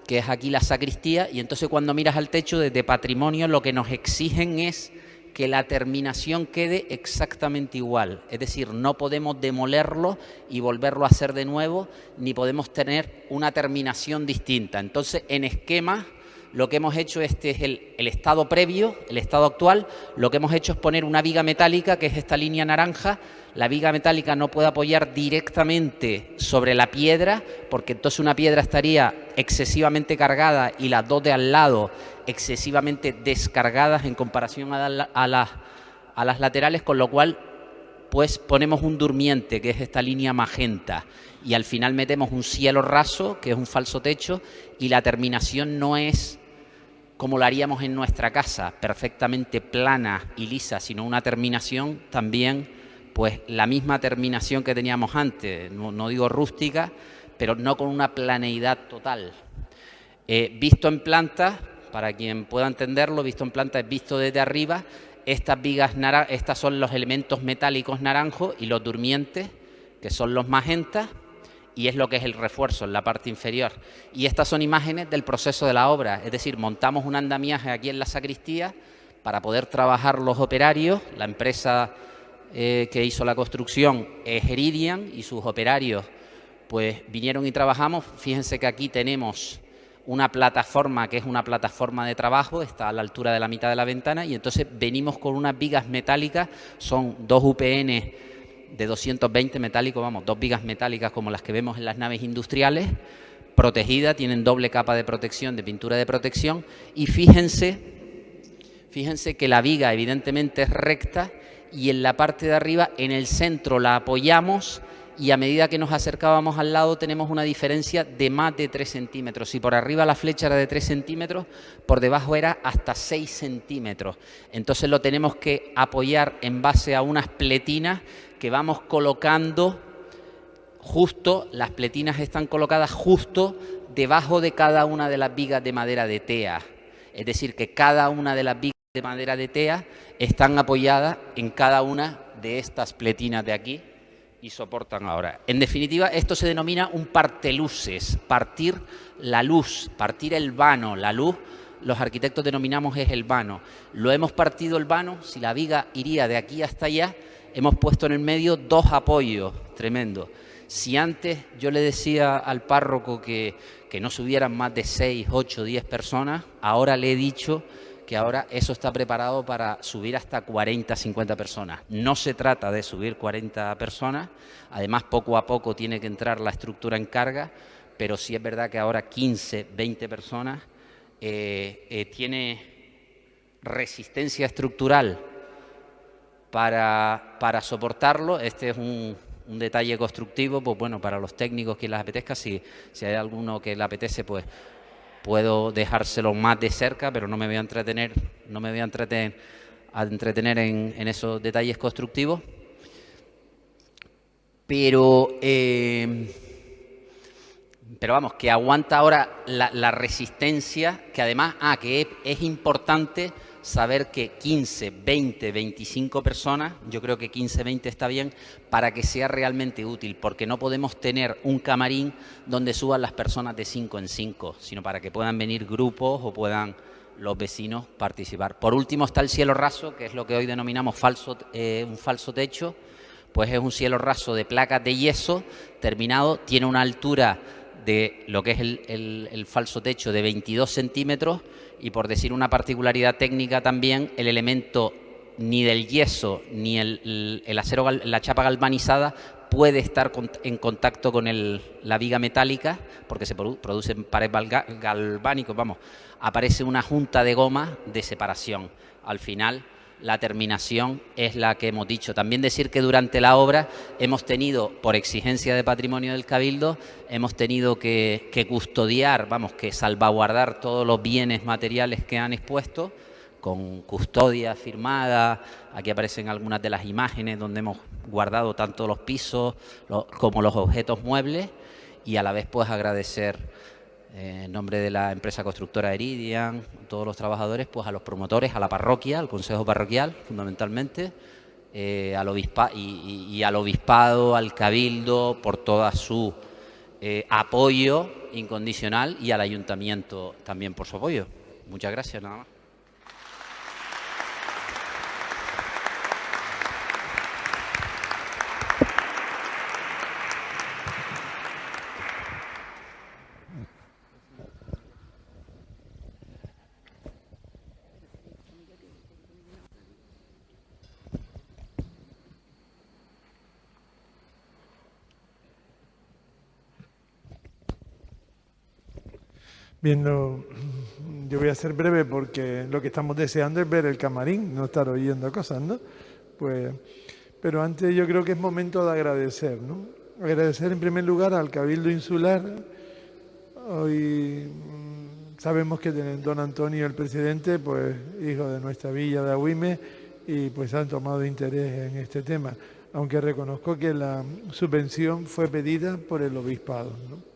que es aquí la sacristía. Y entonces cuando miras al techo, desde patrimonio lo que nos exigen es que la terminación quede exactamente igual. Es decir, no podemos demolerlo y volverlo a hacer de nuevo, ni podemos tener una terminación distinta. Entonces, en esquema, lo que hemos hecho, este es el estado previo, el estado actual. Lo que hemos hecho es poner una viga metálica, que es esta línea naranja. La viga metálica no puede apoyar directamente sobre la piedra, porque entonces una piedra estaría excesivamente cargada y las dos de al lado excesivamente descargadas en comparación a las laterales, con lo cual pues ponemos un durmiente, que es esta línea magenta, y al final metemos un cielo raso, que es un falso techo, y la terminación no es como lo haríamos en nuestra casa, perfectamente plana y lisa, sino una terminación también, pues la misma terminación que teníamos antes, no digo rústica, pero no con una planeidad total. Visto en planta, para quien pueda entenderlo, visto en planta es visto desde arriba. Estas vigas estas son los elementos metálicos naranjos, y los durmientes, que son los magentas, y es lo que es el refuerzo en la parte inferior. Y estas son imágenes del proceso de la obra, es decir, montamos un andamiaje aquí en la sacristía para poder trabajar los operarios. La empresa que hizo la construcción es Heridian, y sus operarios pues vinieron y trabajamos. Fíjense que aquí tenemos una plataforma, que es una plataforma de trabajo, está a la altura de la mitad de la ventana, y entonces venimos con unas vigas metálicas, son 2 UPN de 220 metálicos, vamos, 2 vigas metálicas como las que vemos en las naves industriales, protegidas, tienen doble capa de protección, de pintura de protección. Y fíjense que la viga evidentemente es recta, y en la parte de arriba, en el centro, la apoyamos, y a medida que nos acercábamos al lado tenemos una diferencia de más de 3 centímetros. Si por arriba la flecha era de 3 centímetros, por debajo era hasta 6 centímetros. Entonces lo tenemos que apoyar en base a unas pletinas que vamos colocando justo, las pletinas están colocadas justo debajo de cada una de las vigas de madera de tea. Es decir, que cada una de las vigas de madera de tea están apoyadas en cada una de estas pletinas de aquí, y soportan ahora. En definitiva, esto se denomina un parteluces, partir la luz, partir el vano, la luz los arquitectos denominamos es el vano. Lo hemos partido el vano, si la viga iría de aquí hasta allá, hemos puesto en el medio 2 apoyos tremendos. Si antes yo le decía al párroco que no subieran más de 6, 8, 10 personas, ahora le he dicho que ahora eso está preparado para subir hasta 40, 50 personas. No se trata de subir 40 personas, además poco a poco tiene que entrar la estructura en carga, pero sí es verdad que ahora 15, 20 personas tiene resistencia estructural para soportarlo. Este es un detalle constructivo, pues bueno, para los técnicos que les apetezca, si hay alguno que le apetece, pues puedo dejárselo más de cerca, pero no me voy a entretener en esos detalles constructivos. Pero vamos, que aguanta ahora la resistencia, que además, que es importante saber que 15, 20, 25 personas, yo creo que 15, 20 está bien, para que sea realmente útil, porque no podemos tener un camarín donde suban las personas de 5 en 5, sino para que puedan venir grupos o puedan los vecinos participar. Por último está el cielo raso, que es lo que hoy denominamos un falso techo, pues es un cielo raso de placas de yeso terminado, tiene una altura de lo que es el falso techo de 22 centímetros y, por decir una particularidad técnica también, el elemento ni del yeso ni el acero, la chapa galvanizada puede estar en contacto con la viga metálica porque se produce en pared galvánicos, aparece una junta de goma de separación. Al final la terminación es la que hemos dicho. También decir que durante la obra hemos tenido, por exigencia de Patrimonio del Cabildo, hemos tenido que custodiar, que salvaguardar todos los bienes materiales que han expuesto, con custodia firmada. Aquí aparecen algunas de las imágenes donde hemos guardado tanto los pisos como los objetos muebles, y a la vez pues agradecer en nombre de la empresa constructora Eridian, todos los trabajadores, pues a los promotores, a la parroquia, al consejo parroquial fundamentalmente, al obispado, al cabildo, por toda su apoyo incondicional, y al ayuntamiento también por su apoyo. Muchas gracias, nada más. Bien, yo voy a ser breve porque lo que estamos deseando es ver el camarín, no estar oyendo cosas, ¿no? Pues, pero antes yo creo que es momento de agradecer, ¿no? Agradecer en primer lugar al Cabildo Insular. Hoy sabemos que don Antonio, el presidente, pues hijo de nuestra villa de Agüime, y pues han tomado interés en este tema, aunque reconozco que la subvención fue pedida por el obispado, ¿no?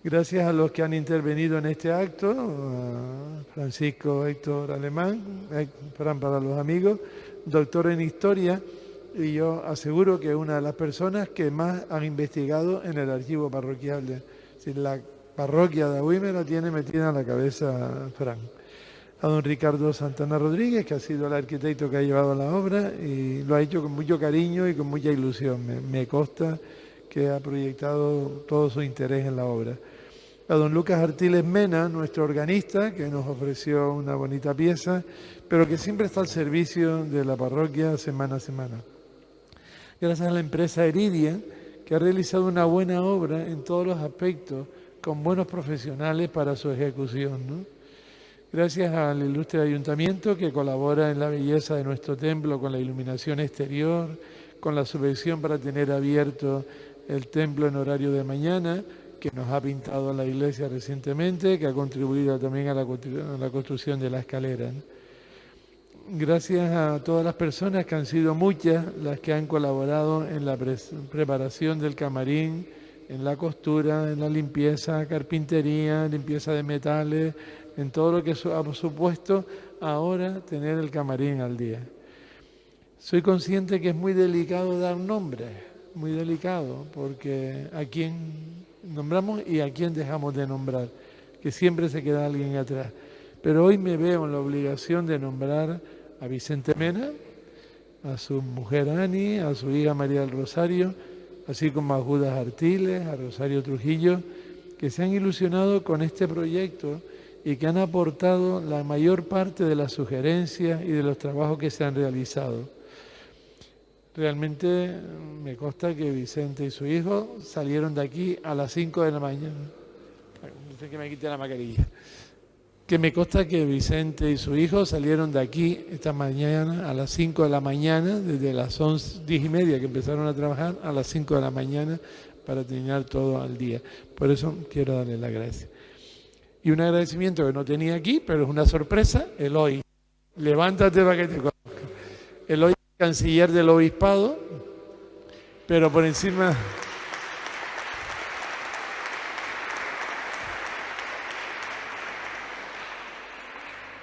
Gracias a los que han intervenido en este acto, a Francisco Héctor Alemán, Fran para los amigos, doctor en Historia, y yo aseguro que es una de las personas que más han investigado en el archivo parroquial. La parroquia de Agüime la tiene metida en la cabeza Fran. A don Ricardo Santana Rodríguez, que ha sido el arquitecto que ha llevado la obra y lo ha hecho con mucho cariño y con mucha ilusión. Me consta que ha proyectado todo su interés en la obra. A don Lucas Artiles Mena, nuestro organista, que nos ofreció una bonita pieza, pero que siempre está al servicio de la parroquia semana a semana. Gracias a la empresa Eridian, que ha realizado una buena obra en todos los aspectos, con buenos profesionales para su ejecución, ¿no? Gracias al ilustre ayuntamiento, que colabora en la belleza de nuestro templo con la iluminación exterior, con la subvención para tener abierto el templo en horario de mañana, que nos ha pintado la iglesia recientemente, que ha contribuido también a la construcción de la escalera, ¿no? Gracias a todas las personas, que han sido muchas las que han colaborado en la preparación del camarín, en la costura, en la limpieza, carpintería, limpieza de metales, en todo lo que ha supuesto ahora tener el camarín al día. Soy consciente que es muy delicado dar nombres, muy delicado, porque a quién nombramos y a quién dejamos de nombrar, que siempre se queda alguien atrás. pero hoy me veo en la obligación de nombrar a Vicente Mena, a su mujer Ani, a su hija María del Rosario, así como a Judas Artiles, a Rosario Trujillo, que se han ilusionado con este proyecto y que han aportado la mayor parte de las sugerencias y de los trabajos que se han realizado. Realmente me consta que Vicente y su hijo salieron de aquí a las 5 de la mañana. No sé que me quite la mascarilla. Que me consta que Vicente y su hijo salieron de aquí esta mañana a las 5 de la mañana, desde las 10:30 que empezaron a trabajar, a las 5 de la mañana para terminar todo al día. Por eso quiero darles las gracias. Y un agradecimiento que no tenía aquí, pero es una sorpresa, Eloy. Levántate para que te conozca. Eloy es canciller del obispado, pero por encima...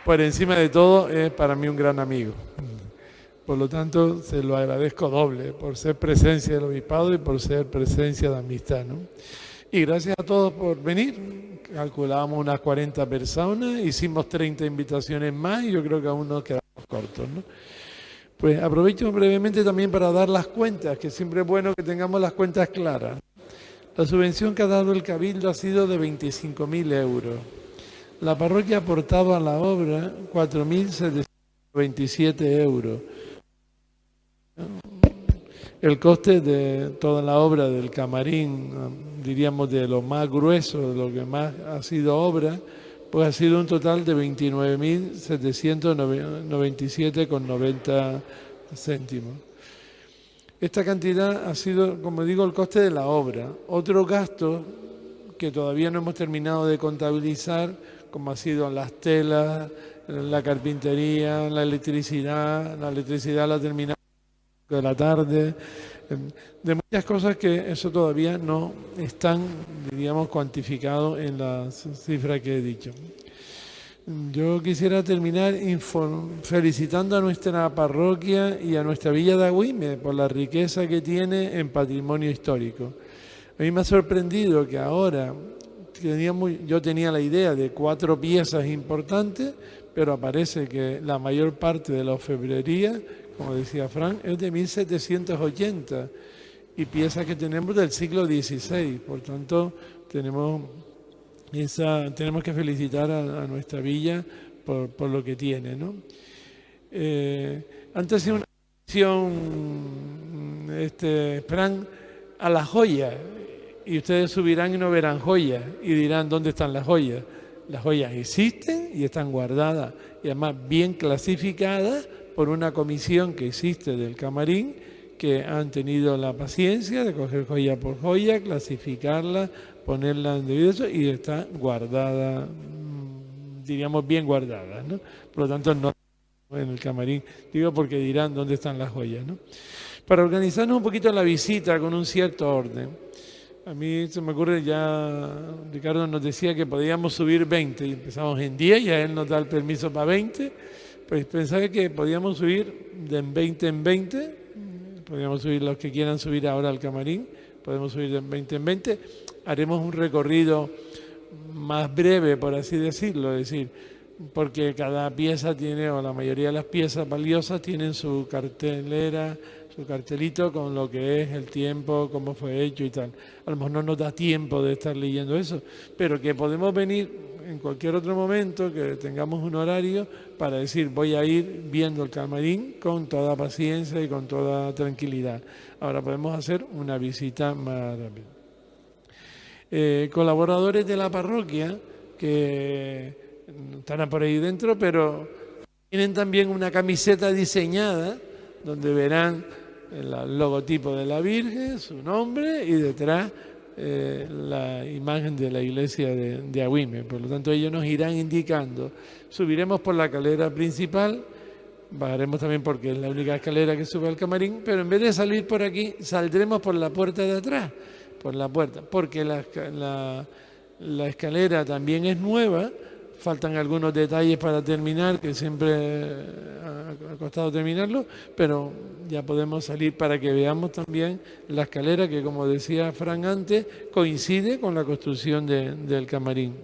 Por encima de todo, es para mí un gran amigo. Por lo tanto, se lo agradezco doble, por ser presencia del obispado y por ser presencia de amistad, ¿no? Y gracias a todos por venir. Calculábamos unas 40 personas, hicimos 30 invitaciones más y yo creo que aún nos quedamos cortos, ¿no? Pues aprovecho brevemente también para dar las cuentas, que siempre es bueno que tengamos las cuentas claras. La subvención que ha dado el Cabildo ha sido de 25.000 euros. La parroquia ha aportado a la obra 4.727 euros. El coste de toda la obra del camarín, diríamos de lo más grueso, de lo que más ha sido obra, pues ha sido un total de 29.797,90 céntimos. Esta cantidad ha sido, como digo, el coste de la obra. Otro gasto que todavía no hemos terminado de contabilizar, como ha sido las telas, la carpintería, la electricidad la terminamos de la tarde, de muchas cosas que eso todavía no están, diríamos, cuantificados en las cifras que he dicho. Yo quisiera terminar felicitando a nuestra parroquia y a nuestra villa de Agüime por la riqueza que tiene en patrimonio histórico. A mí me ha sorprendido que ahora yo tenía la idea de 4 piezas importantes, pero aparece que la mayor parte de la orfebrería, como decía Fran, es de 1780 y piezas que tenemos del siglo XVI. Por tanto, tenemos que felicitar a nuestra villa por lo que tiene, ¿no? Antes de una mención, Fran, a las joyas. Y ustedes subirán y no verán joyas y dirán dónde están las joyas. Las joyas existen y están guardadas y además bien clasificadas por una comisión que existe del camarín que han tenido la paciencia de coger joya por joya, clasificarla, ponerla en debido y está guardada, diríamos bien guardada, ¿no? Por lo tanto no en el camarín, digo porque dirán dónde están las joyas, ¿no? Para organizarnos un poquito la visita con un cierto orden. A mí se me ocurre, ya Ricardo nos decía que podíamos subir 20 y empezamos en 10 y a él nos da el permiso para 20, pues pensaba que podíamos subir de 20 en 20, podríamos subir los que quieran subir ahora al camarín, podemos subir de 20 en 20, haremos un recorrido más breve, por así decirlo, es decir, porque cada pieza tiene, o la mayoría de las piezas valiosas tienen su cartelera, su cartelito con lo que es el tiempo, cómo fue hecho y tal. A lo mejor no nos da tiempo de estar leyendo eso, pero que podemos venir en cualquier otro momento, que tengamos un horario para decir voy a ir viendo el camarín con toda paciencia y con toda tranquilidad. Ahora podemos hacer una visita más rápida. Colaboradores de la parroquia que estarán por ahí dentro, pero tienen también una camiseta diseñada donde verán el logotipo de la Virgen, su nombre y detrás la imagen de la iglesia de Agüime. Por lo tanto, ellos nos irán indicando. Subiremos por la escalera principal, bajaremos también porque es la única escalera que sube al camarín, pero en vez de salir por aquí, saldremos por la puerta de atrás, por la puerta, porque la escalera también es nueva. Faltan algunos detalles para terminar, que siempre ha costado terminarlo, pero ya podemos salir para que veamos también la escalera que, como decía Fran antes, coincide con la construcción del camarín.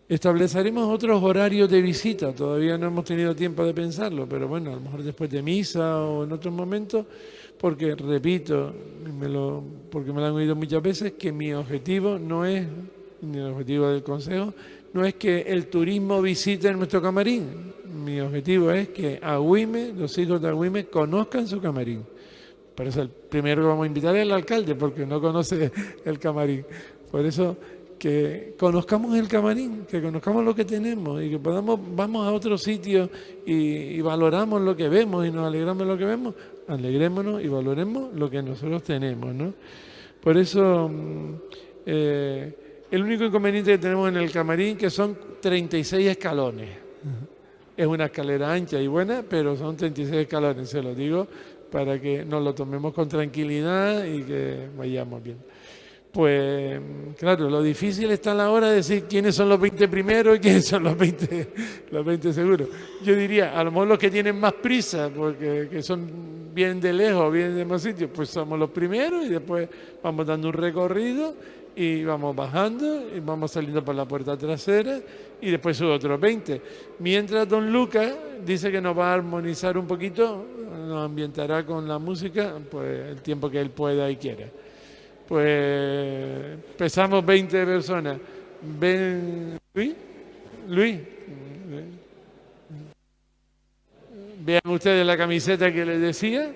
Estableceremos otros horarios de visita, todavía no hemos tenido tiempo de pensarlo, pero bueno, a lo mejor después de misa o en otros momentos, porque repito, porque me lo han oído muchas veces, que mi objetivo no es, ni el objetivo del Consejo, no es que el turismo visite nuestro camarín. Mi objetivo es que Agüime, los hijos de Agüime, conozcan su camarín. Por eso el primero que vamos a invitar es el alcalde, porque no conoce el camarín. Por eso que conozcamos el camarín, que conozcamos lo que tenemos y que vamos a otro sitio y valoramos lo que vemos y nos alegramos de lo que vemos, alegrémonos y valoremos lo que nosotros tenemos, ¿no? Por eso, el único inconveniente que tenemos en el camarín que son 36 escalones. Es una escalera ancha y buena, pero son 36 escalones, se lo digo, para que nos lo tomemos con tranquilidad y que vayamos bien. Pues claro, lo difícil está a la hora de decir quiénes son los 20 primeros y quiénes son los 20 seguros. Yo diría, a lo mejor los que tienen más prisa, porque que son bien de lejos, bien de más sitios, pues somos los primeros y después vamos dando un recorrido y vamos bajando y vamos saliendo por la puerta trasera y después sube otros 20. Mientras don Lucas dice que nos va a armonizar un poquito, nos ambientará con la música, pues el tiempo que él pueda y quiera. Pues pesamos 20 personas. ¿Ven, Luis? Vean ustedes la camiseta que les decía,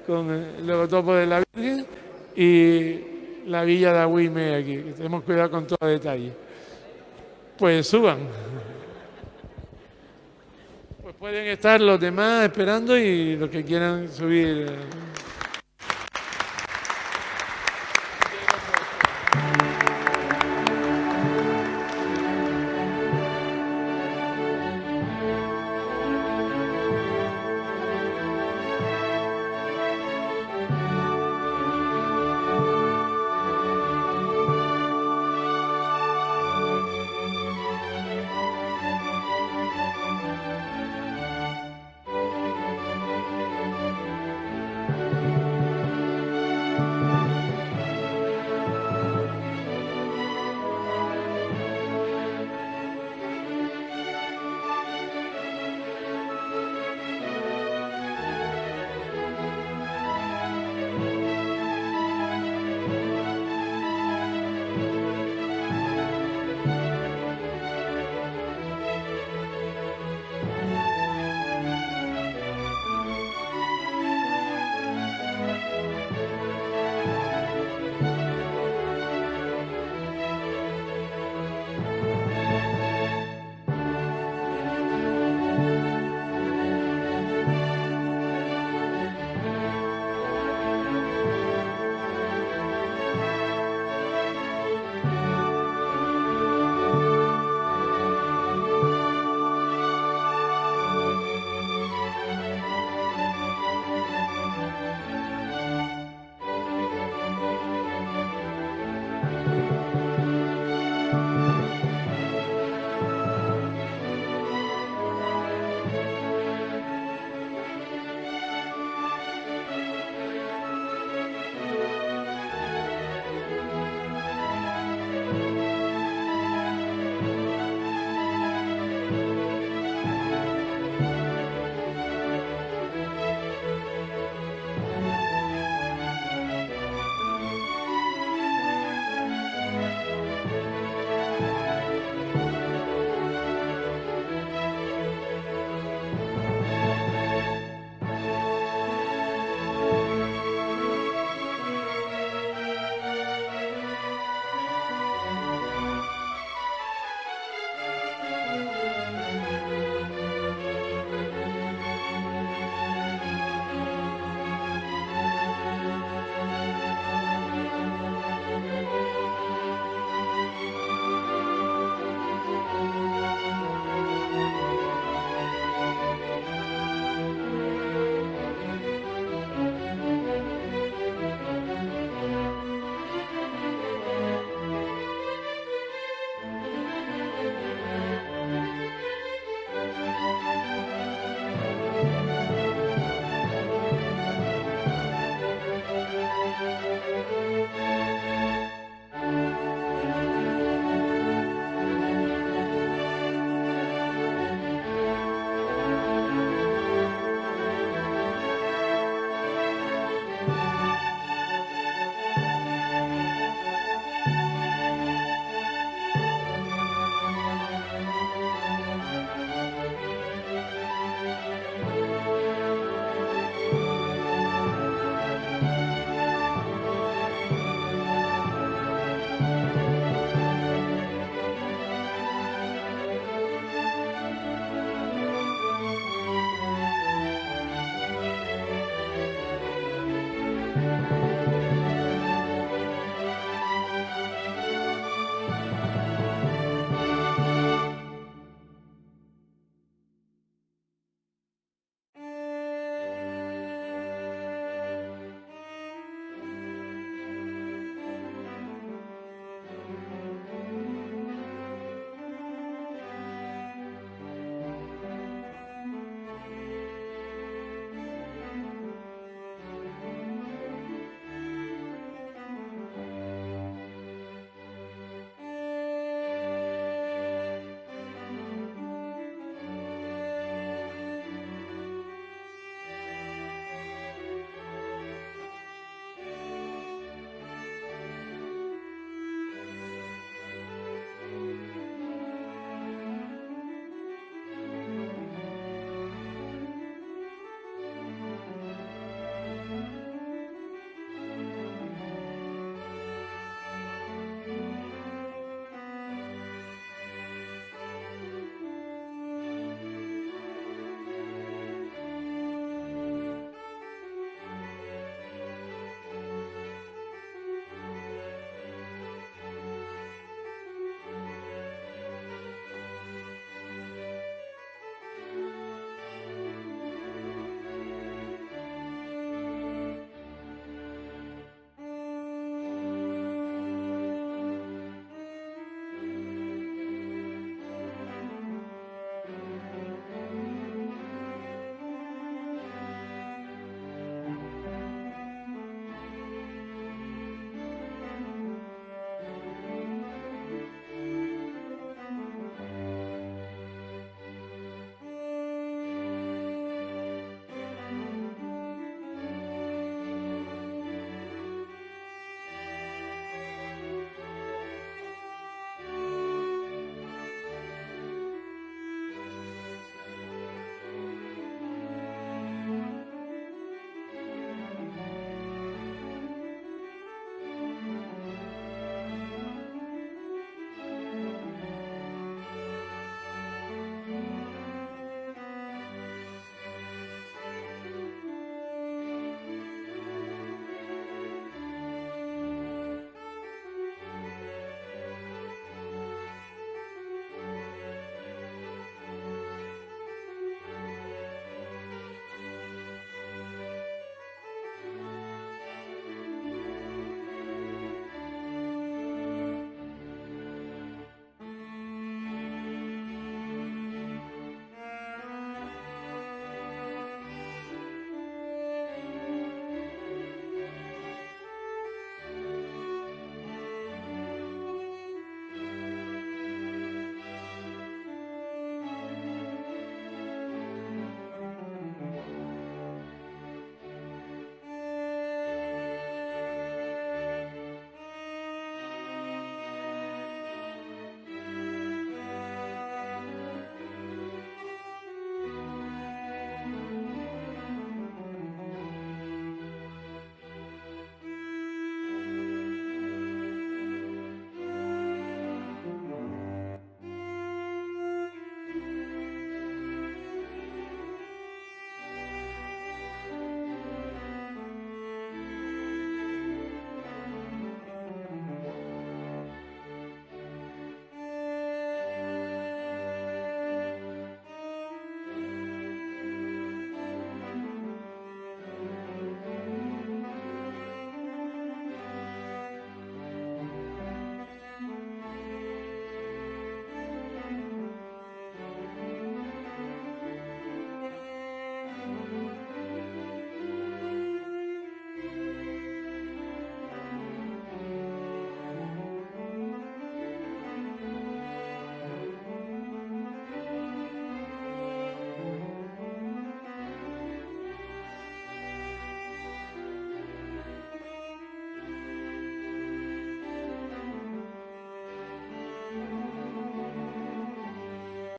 con el logotipo de la Virgen y la villa de Agüime aquí. Tenemos cuidado con todo detalle. Pues suban. Pues pueden estar los demás esperando y los que quieran subir.